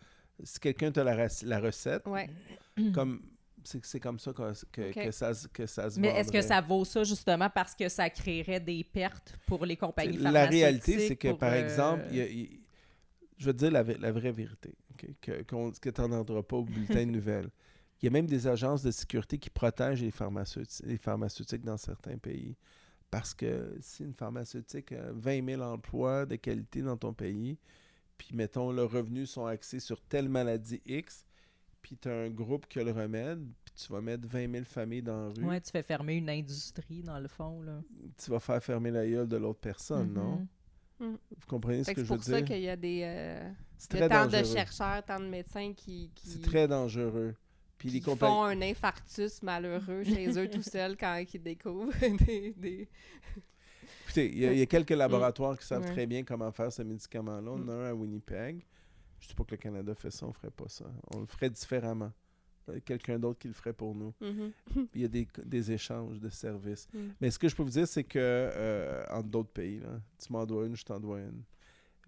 si quelqu'un a la recette, c'est comme ça que ça se Mais vendrait. est-ce que ça vaut ça justement parce que ça créerait des pertes pour les compagnies pharmaceutiques? La réalité, c'est que, par exemple, je vais te dire la vraie vérité, okay, que tu n'entendras pas au bulletin de nouvelles. Il y a même des agences de sécurité qui protègent les pharmaceutiques dans certains pays. Parce que si une pharmaceutique a 20 000 emplois de qualité dans ton pays, puis, mettons, leurs revenus sont axés sur telle maladie X, puis tu as un groupe qui a le remède, puis tu vas mettre 20 000 familles dans la rue. Oui, tu fais fermer une industrie, dans le fond. Là. Tu vas faire fermer la gueule de l'autre personne, non? Vous comprenez ce que je veux dire? C'est pour ça qu'il y a des... très tant dangereux. de chercheurs, tant de médecins qui C'est très dangereux. Puis qui font un infarctus malheureux chez eux tout seuls quand ils découvrent des... Écoutez, il y a quelques laboratoires qui savent très bien comment faire ce médicament-là. On en a un à Winnipeg. Je ne dis pas que le Canada fait ça, on ne ferait pas ça. On le ferait différemment. Il y a quelqu'un d'autre qui le ferait pour nous. Il y a des échanges de services. Mais ce que je peux vous dire, c'est que entre d'autres pays, là, tu m'en dois une, je t'en dois une.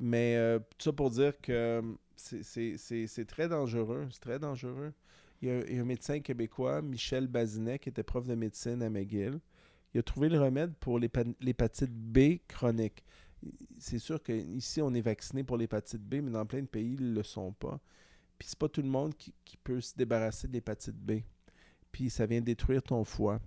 Mais tout ça pour dire que c'est très dangereux. C'est très dangereux. Il y a un médecin québécois, Michel Bazinet, qui était prof de médecine à McGill. Il a trouvé le remède pour l'hépatite B chronique. C'est sûr qu'ici, on est vacciné pour l'hépatite B, mais dans plein de pays, ils ne le sont pas. Puis c'est pas tout le monde qui peut se débarrasser de l'hépatite B. Puis ça vient détruire ton foie,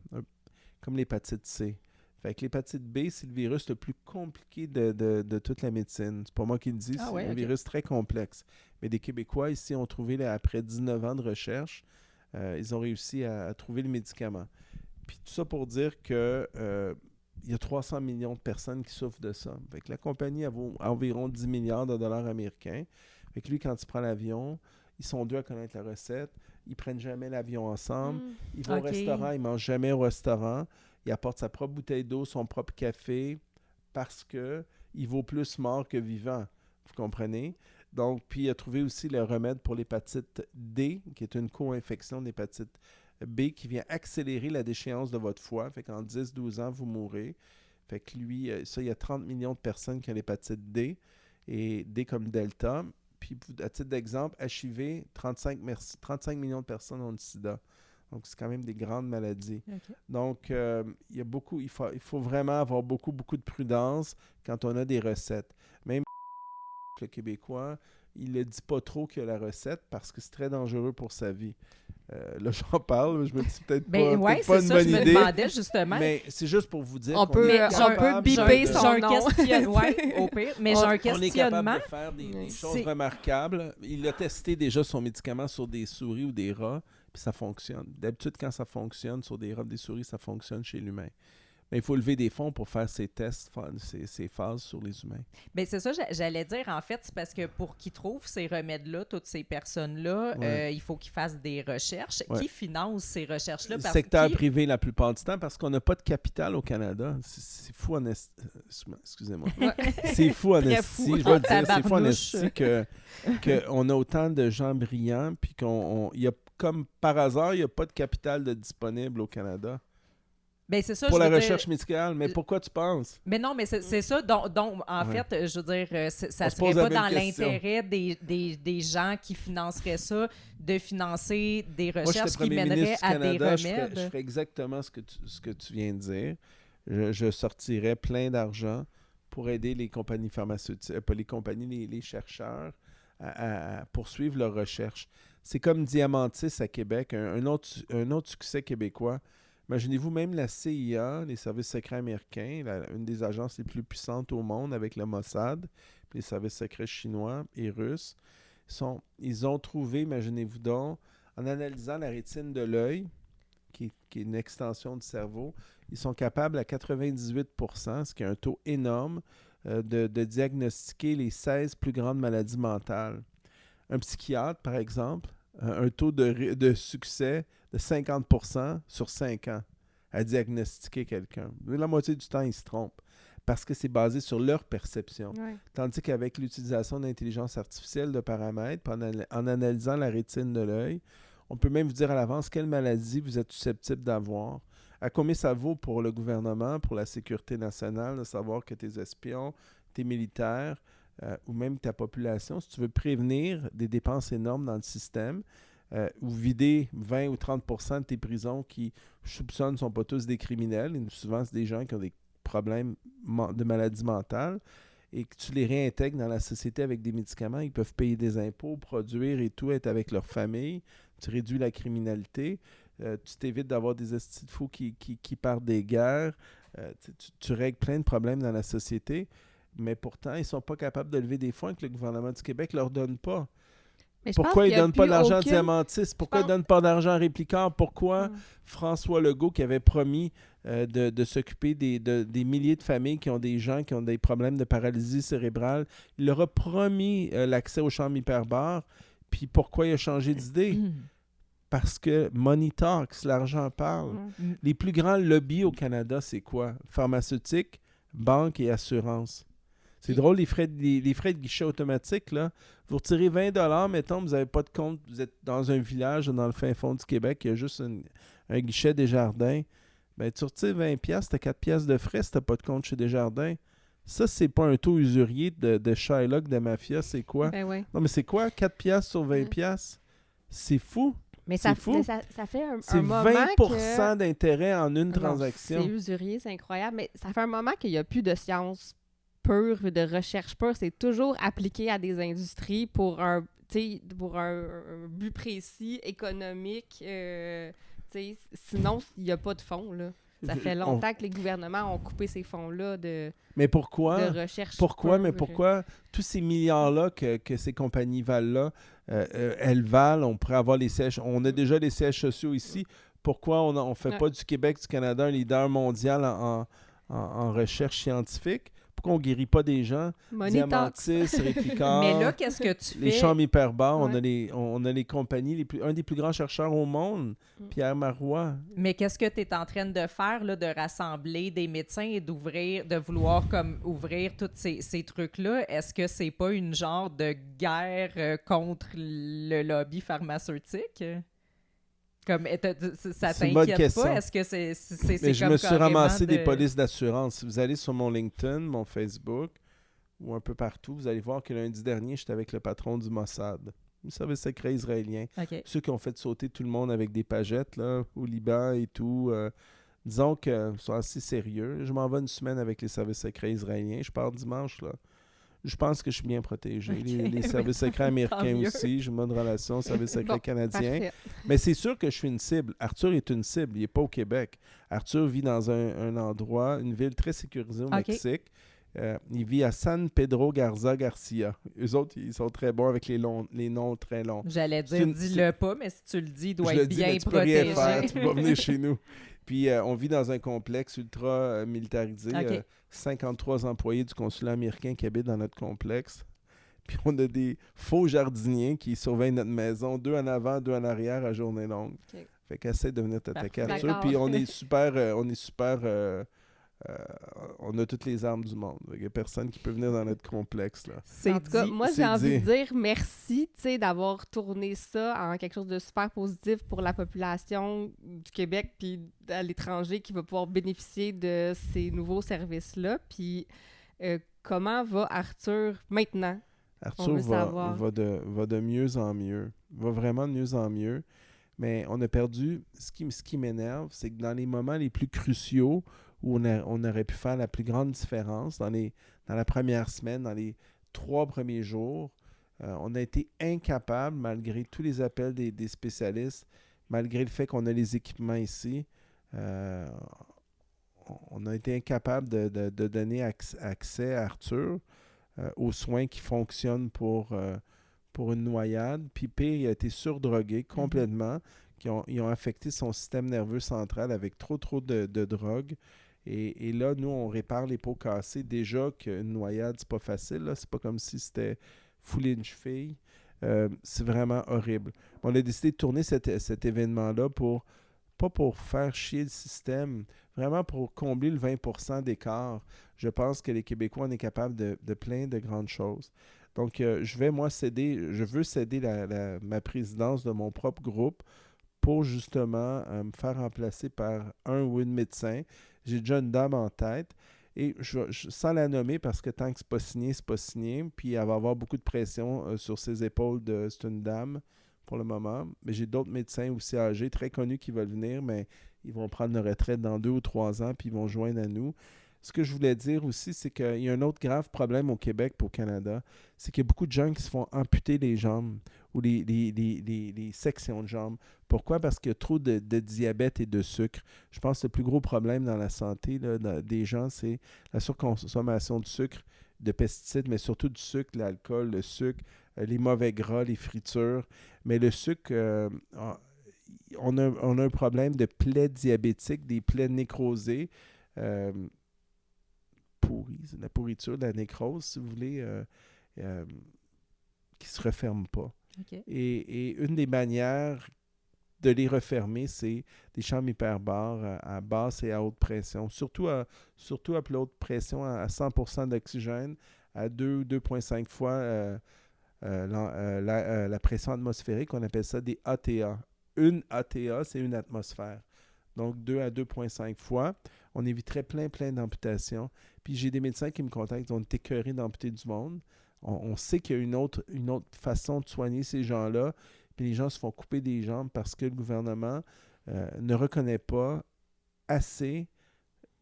comme l'hépatite C. Fait que l'hépatite B, c'est le virus le plus compliqué de toute la médecine. C'est pas moi qui le dis, c'est un virus très complexe. Mais des Québécois ici ont trouvé, après 19 ans de recherche, Ils ont réussi à trouver le médicament. Puis tout ça pour dire que il y a 300 millions de personnes qui souffrent de ça. Fait que la compagnie elle vaut environ 10 milliards de dollars américains. Fait que lui, quand il prend l'avion, ils sont deux à connaître la recette. Ils prennent jamais l'avion ensemble. Ils vont au restaurant, ils mangent jamais au restaurant. Il apporte sa propre bouteille d'eau, son propre café, parce que il vaut plus mort que vivant. Vous comprenez? Donc, puis il a trouvé aussi le remède pour l'hépatite D, qui est une co-infection d'hépatite B qui vient accélérer la déchéance de votre foie. Fait qu'en 10-12 ans, vous mourrez. Fait que lui, ça, il y a 30 millions de personnes qui ont l'hépatite D, et D comme delta. Puis, à titre d'exemple, HIV, 35 millions de personnes ont le sida. Donc, c'est quand même des grandes maladies. Okay. Donc, il y a beaucoup, il faut vraiment avoir beaucoup de prudence quand on a des recettes. Même le Québécois, il ne dit pas trop qu'il y a la recette parce que c'est très dangereux pour sa vie. Là, j'en parle, je me dis peut-être pas une bonne idée. Je me demandais justement. Mais c'est juste pour vous dire on peut biper son nom. Au pire, mais j'ai un questionnement. On est capable de faire des choses remarquables. Il a testé déjà son médicament sur des souris ou des rats, puis ça fonctionne. D'habitude, quand ça fonctionne sur des rats, des souris, ça fonctionne chez l'humain. Mais il faut lever des fonds pour faire ces tests, ces phases sur les humains. Bien, c'est ça, j'allais dire. En fait, c'est parce que pour qu'ils trouvent ces remèdes-là, toutes ces personnes-là, il faut qu'ils fassent des recherches. Ouais. Qui finance ces recherches-là? Le secteur privé la plupart du temps, parce qu'on n'a pas de capital au Canada. C'est fou en esti. Excusez-moi. C'est fou en esti. Je vais dire, c'est fou en esti qu'on a autant de gens brillants, puis y a, comme par hasard, il n'y a pas de capital disponible au Canada. Ben, c'est ça, pour la recherche médicale, mais pourquoi tu penses? Mais non, mais c'est ça. Donc en fait, je veux dire, ça ne serait pas dans l'intérêt des gens qui financeraient ça de financer des recherches qui mèneraient à des remèdes. Je ferais exactement ce que tu viens de dire. Je sortirais plein d'argent pour aider les compagnies pharmaceutiques, pas les compagnies, les chercheurs à poursuivre leurs recherches. C'est comme Diamantis à Québec, un autre succès québécois. Imaginez-vous, même la CIA, les services secrets américains, une des agences les plus puissantes au monde avec le Mossad, puis les services secrets chinois et russes, ils ont trouvé, imaginez-vous donc, en analysant la rétine de l'œil, qui est une extension du cerveau, ils sont capables à 98%, ce qui est un taux énorme, de diagnostiquer les 16 plus grandes maladies mentales. Un psychiatre, par exemple, un taux de succès de 50% sur 5 ans à diagnostiquer quelqu'un. La moitié du temps, ils se trompent parce que c'est basé sur leur perception. Ouais. Tandis qu'avec l'utilisation d'intelligence artificielle de paramètres, en analysant la rétine de l'œil, on peut même vous dire à l'avance quelle maladie vous êtes susceptible d'avoir, à combien ça vaut pour le gouvernement, pour la sécurité nationale, de savoir que tes espions, tes militaires ou même ta population, si tu veux prévenir des dépenses énormes dans le système, ou vider 20 ou 30% de tes prisons qui, je soupçonne, ne sont pas tous des criminels. Et souvent, c'est des gens qui ont des problèmes de maladie mentale et que tu les réintègres dans la société avec des médicaments. Ils peuvent payer des impôts, produire et tout, être avec leur famille. Tu réduis la criminalité. Tu t'évites d'avoir des estis de fous qui partent des guerres. Tu règles plein de problèmes dans la société. Mais pourtant, ils ne sont pas capables de lever des fonds que le gouvernement du Québec ne leur donne pas. Pourquoi ils ne donnent pas d'argent à Diamantis? Pourquoi ils ne donnent pas d'argent à Réplicard? Pourquoi François Legault, qui avait promis de s'occuper des milliers de familles qui ont des gens qui ont des problèmes de paralysie cérébrale, il leur a promis l'accès aux chambres hyperbares, puis pourquoi il a changé d'idée? Parce que money talks, l'argent parle. Les plus grands lobbies au Canada, c'est quoi? Pharmaceutique, banque et assurance. C'est drôle, les frais de guichet automatique, là. Vous retirez 20$, mettons, vous n'avez pas de compte, vous êtes dans un village, dans le fin fond du Québec, il y a juste un guichet Desjardins. Ben, tu retires 20$, tu as 4$ de frais si tu n'as pas de compte chez Desjardins. Ça, c'est pas un taux usurier de Shylock, de mafia, c'est quoi? Ben ouais. Non, mais c'est quoi? 4$ sur 20$? C'est fou. Mais ça fait un moment c'est 20% d'intérêt en une transaction. C'est usurier, c'est incroyable, mais ça fait un moment qu'il n'y a plus de science pure, de recherche pure. C'est toujours appliqué à des industries pour un but précis, économique. Sinon, il n'y a pas de fonds, là. Ça fait longtemps que les gouvernements ont coupé ces fonds-là de recherche. Pourquoi tous ces milliards-là que ces compagnies valent là, Elval, on pourrait avoir les sièges. On a déjà les sièges sociaux ici. Pourquoi on ne fait pas du Québec, du Canada, un leader mondial en recherche scientifique? Pourquoi on ne guérit pas des gens? Diamantis, Réplicard, mais là, qu'est-ce que tu fais? les chambres hyperbares, Ouais. on a les compagnies, un des plus grands chercheurs au monde, Pierre Marois. Mais qu'est-ce que tu es en train de faire, là, de rassembler des médecins et de vouloir comme ouvrir tous ces trucs-là? Est-ce que c'est pas une genre de guerre contre le lobby pharmaceutique? Comme, ça C'est une bonne t'inquiète question. pas? Est-ce que c'est Mais je comme me suis carrément ramassé des de- polices d'assurance. Si vous allez sur mon LinkedIn, mon Facebook, ou un peu partout, vous allez voir que lundi dernier, j'étais avec le patron du Mossad, le service secret israélien. OK. Ceux qui ont fait sauter tout le monde avec des pagettes là, au Liban et tout. Disons qu'ils sont assez sérieux. Je m'en vais une semaine avec les services secrets israéliens. Je pars dimanche, là. Je pense que je suis bien protégé. Ok. Les services secrets Tant américains mieux. aussi. J'ai une bonne relation aux services secrets Bon, canadiens. Parfait. Mais c'est sûr que je suis une cible. Arthur est une cible. Il n'est pas au Québec. Arthur vit dans un endroit, une ville très sécurisée au Ok. Mexique. Il vit à San Pedro Garza Garcia. Eux autres, ils sont très bons avec les noms très longs. J'allais C'est dire, une- dis-le pas, mais si tu le dis, il doit Je le être dis, bien mais tu peux rien protégé. faire. Tu peux pas venir chez nous. Puis on vit dans un complexe ultra militarisé. Ok. 53 employés du consulat américain qui habitent dans notre complexe. Puis on a des faux jardiniers qui surveillent notre maison, 2 en avant, 2 en arrière à journée longue. Ok. Fait qu'essaie de venir t'attaquer, Parfait. Arthur. D'accord. Puis on a toutes les armes du monde. Il n'y a personne qui peut venir dans notre complexe, là. C'est En tout cas, dit. moi, c'est j'ai envie dit. de dire merci, tu sais, d'avoir tourné ça en quelque chose de super positif pour la population du Québec puis à l'étranger qui va pouvoir bénéficier de ces nouveaux services-là. Puis, comment va Arthur maintenant? Arthur veut savoir. va de mieux en mieux. Va vraiment de mieux en mieux. Mais on a perdu. Ce qui m'énerve, c'est que dans les moments les plus cruciaux où on aurait pu faire la plus grande différence, dans la première semaine, dans les 3 premiers jours, on a été incapable, malgré tous les appels des spécialistes, malgré le fait qu'on a les équipements ici, on a été incapable de donner accès à Arthur aux soins qui fonctionnent pour une noyade. Puis pire, il a été surdrogué complètement, ils ont affecté son système nerveux central avec trop de drogue. Et là, nous, on répare les pots cassés. Déjà qu'une noyade, c'est pas facile, là. C'est pas comme si c'était fouler une cheville. C'est vraiment horrible. On a décidé de tourner cet événement-là pas pour faire chier le système, vraiment pour combler le 20% d'écart. Je pense que les Québécois, on est capable de plein de grandes choses. Donc, je veux céder ma présidence de mon propre groupe pour justement me faire remplacer par un ou une médecin. J'ai déjà une dame en tête. Et sans la nommer, parce que tant que c'est pas signé, c'est pas signé. Puis elle va avoir beaucoup de pression sur ses épaules c'est une dame pour le moment. Mais j'ai d'autres médecins aussi âgés, très connus, qui veulent venir, mais ils vont prendre leur retraite dans 2 ou 3 ans, puis ils vont joindre à nous. Ce que je voulais dire aussi, c'est qu'il y a un autre grave problème au Québec et au Canada, c'est qu'il y a beaucoup de gens qui se font amputer les jambes ou les sections de jambes. Pourquoi? Parce qu'il y a trop de diabète et de sucre. Je pense que le plus gros problème dans la santé des gens, c'est la surconsommation de sucre, de pesticides, mais surtout du sucre, l'alcool, le sucre, les mauvais gras, les fritures. Mais le sucre, on a un problème de plaies diabétiques, des plaies nécrosées. C'est la pourriture, de la nécrose, si vous voulez, qui ne se referme pas. OK. Et une des manières de les refermer, c'est des chambres hyperbares à basse et à haute pression. Surtout à plus haute pression, à 100% d'oxygène, à 2,5 fois la pression atmosphérique. On appelle ça des ATA. Une ATA, c'est une atmosphère. Donc 2 à 2,5 fois. On éviterait plein d'amputations. Puis j'ai des médecins qui me contactent, qui ont été écœurés d'amputer du monde. On sait qu'il y a une autre façon de soigner ces gens-là. Puis les gens se font couper des jambes parce que le gouvernement ne reconnaît pas assez.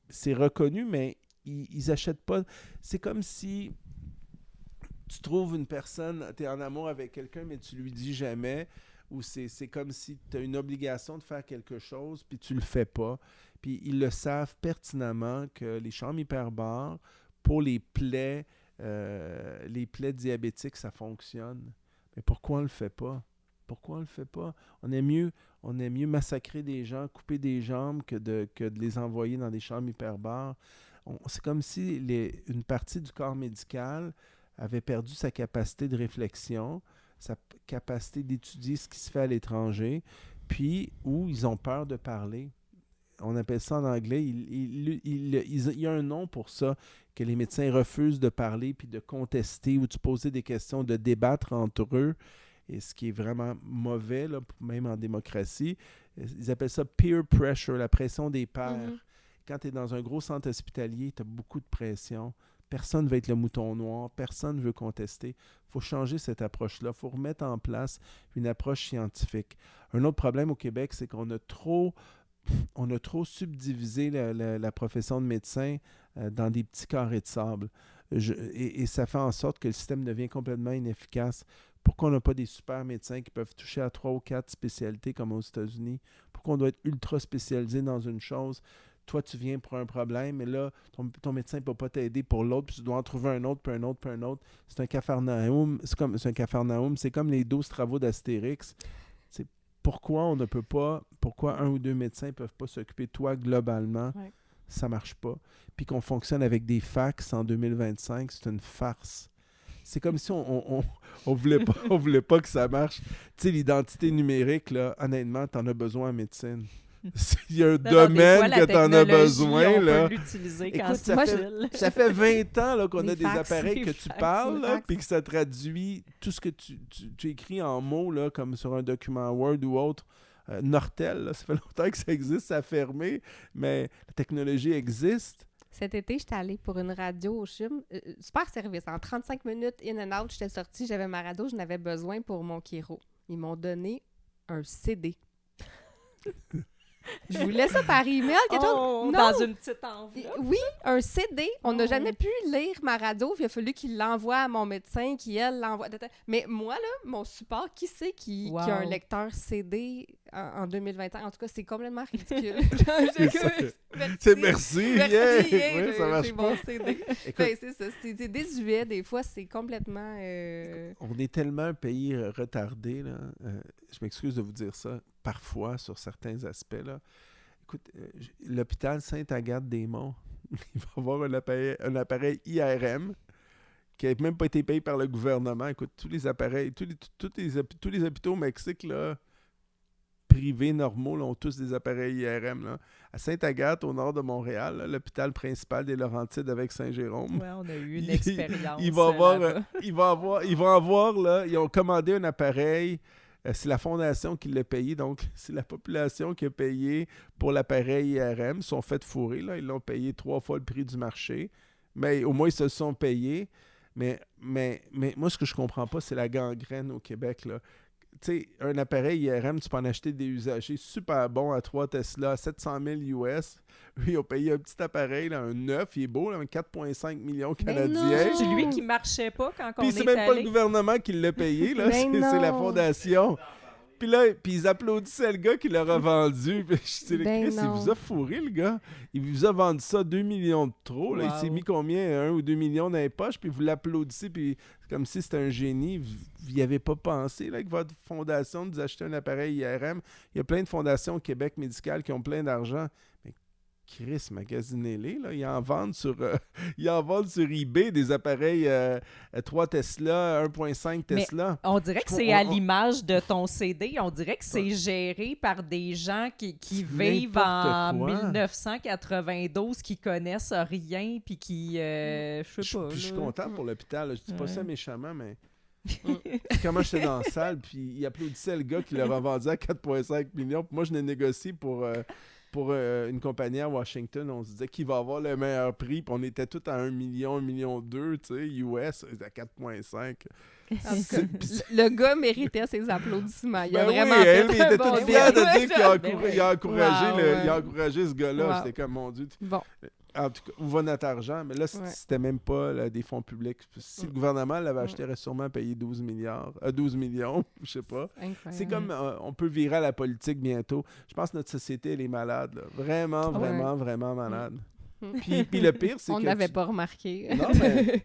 C'est reconnu, mais ils n'achètent pas. C'est comme si tu trouves une personne, tu es en amour avec quelqu'un, mais tu lui dis jamais. Ou c'est comme si tu as une obligation de faire quelque chose, puis tu le fais pas. Puis ils le savent pertinemment que les chambres hyperbares, pour les plaies diabétiques, ça fonctionne. Mais pourquoi on le fait pas? Pourquoi on le fait pas? On aime mieux massacrer des gens, couper des jambes que de les envoyer dans des chambres hyperbares. C'est comme si une partie du corps médical avait perdu sa capacité de réflexion, sa capacité d'étudier ce qui se fait à l'étranger, puis où ils ont peur de parler. On appelle ça en anglais, il y a un nom pour ça, que les médecins refusent de parler puis de contester ou de se poser des questions, de débattre entre eux, et ce qui est vraiment mauvais, là, même en démocratie. Ils appellent ça peer pressure, la pression des pairs. Quand tu es dans un gros centre hospitalier, tu as beaucoup de pression. Personne ne veut être le mouton noir, personne ne veut contester. Il faut changer cette approche-là, il faut remettre en place une approche scientifique. Un autre problème au Québec, c'est qu'on a trop subdivisé la profession de médecin dans des petits carrés de sable. Et ça fait en sorte que le système devient complètement inefficace. Pourquoi on n'a pas des super médecins qui peuvent toucher à 3 ou 4 spécialités comme aux États-Unis? Pourquoi on doit être ultra spécialisé dans une chose? Toi, tu viens pour un problème, et là, ton médecin ne peut pas t'aider pour l'autre, puis tu dois en trouver un autre, puis un autre, puis un autre. C'est un capharnaüm. C'est comme les 12 travaux d'Astérix. Pourquoi on ne peut pas, pourquoi un ou deux médecins ne peuvent pas s'occuper de toi globalement? Ouais. Ça ne marche pas. Puis qu'on fonctionne avec des fax en 2025, c'est une farce. C'est comme si on voulait pas que ça marche. Tu sais, l'identité numérique, là, honnêtement, tu en as besoin en médecine. Il y a un domaine que tu en as besoin. Là. Peut l'utiliser. Écoute, ça fait 20 ans là, qu'on a des appareils que tu parles, puis que ça traduit tout ce que tu écris en mots, là, comme sur un document Word ou autre. Nortel, là, ça fait longtemps que ça existe, ça a fermé, mais la technologie existe. Cet été, j'étais allée pour une radio au CHUM. Super service. En 35 minutes, in and out, j'étais sortie, j'avais ma radio, je n'avais besoin pour mon chiro. Ils m'ont donné un CD. Je voulais ça par email, quelque chose. Non. Dans une petite enveloppe. Oui, un CD. On n'a jamais pu lire ma radio. Il a fallu qu'il l'envoie à mon médecin, qui, elle, l'envoie. Mais moi, là, mon support, qui c'est qui a un lecteur CD en 2021? En tout cas, c'est complètement ridicule. Merci. Oui, ça marche pas. CD. Ben, c'est ça. C'est désuet. Des fois, c'est complètement... On est tellement un pays retardé, là. Je m'excuse de vous dire ça. Parfois, sur certains aspects, là. Écoute, l'hôpital Sainte-Agathe-des-Monts, il va avoir un appareil IRM qui n'a même pas été payé par le gouvernement. Écoute, tous les appareils, tous les hôpitaux au Mexique, là, privés normaux, là, ont tous des appareils IRM. Là. À Sainte-Agathe, au nord de Montréal, là, l'hôpital principal des Laurentides avec Saint-Jérôme. Oui, on a eu une expérience. Ils vont avoir, là, ils ont commandé un appareil. C'est la fondation qui l'a payé, donc c'est la population qui a payé pour l'appareil IRM. Ils sont fait fourrer, là. Ils l'ont payé 3 fois le prix du marché. Mais au moins, ils se sont payés. Mais moi, ce que je comprends pas, c'est la gangrène au Québec, là. Tu sais, un appareil IRM, tu peux en acheter des usagers super bons à 3 Tesla, 700 000 US. Eux, ils ont payé un petit appareil, là, un neuf, il est beau, là, 4,5 millions canadiens. C'est lui qui marchait pas quand on est allé. Puis c'est même pas le gouvernement qui l'a payé, là, c'est la fondation. Puis là, ils applaudissaient le gars qui l'a revendu. Puis je dis, Chris, il vous a fourré, le gars. Il vous a vendu ça 2 millions de trop. Là. Wow. Il s'est mis combien? 1 ou 2 millions dans les poches, puis vous l'applaudissez, puis c'est comme si c'était un génie. Vous n'y avez pas pensé, là, que votre fondation nous achetait un appareil IRM. Il y a plein de fondations au Québec médicales qui ont plein d'argent. Mais Chris, magasinez-les, là. Ils en vendent sur eBay des appareils 3 Tesla, 1.5 Tesla. Mais on dirait que c'est à l'image de ton CD. On dirait que c'est géré par des gens qui vivent en 1992, qui connaissent rien, puis qui... je sais pas. Je suis content pour l'hôpital. Là. Je dis pas ça méchamment, mais... Comment j'étais dans la salle, puis il applaudissait le gars qui l'a revendu à 4,5 millions. Puis moi, je l'ai négocié pour une compagnie à Washington. On se disait qui va avoir le meilleur prix. Puis on était tous à 1 million, 1,2 million, tu sais, US, à 4,5. Le gars méritait ses applaudissements. Il a vraiment fait il était tout fier de dire qu'il a encouragé ce gars-là. Wow. J'étais comme, mon Dieu. Bon. En tout cas, où va notre argent? Mais là, c'était même pas là, des fonds publics. Si le gouvernement l'avait acheté, il aurait sûrement payé 12 millions, je sais pas. C'est comme, on peut virer à la politique bientôt. Je pense que notre société, elle est malade. Là. Vraiment, vraiment malade. Puis le pire, c'est on que... n'avait pas remarqué. Non, mais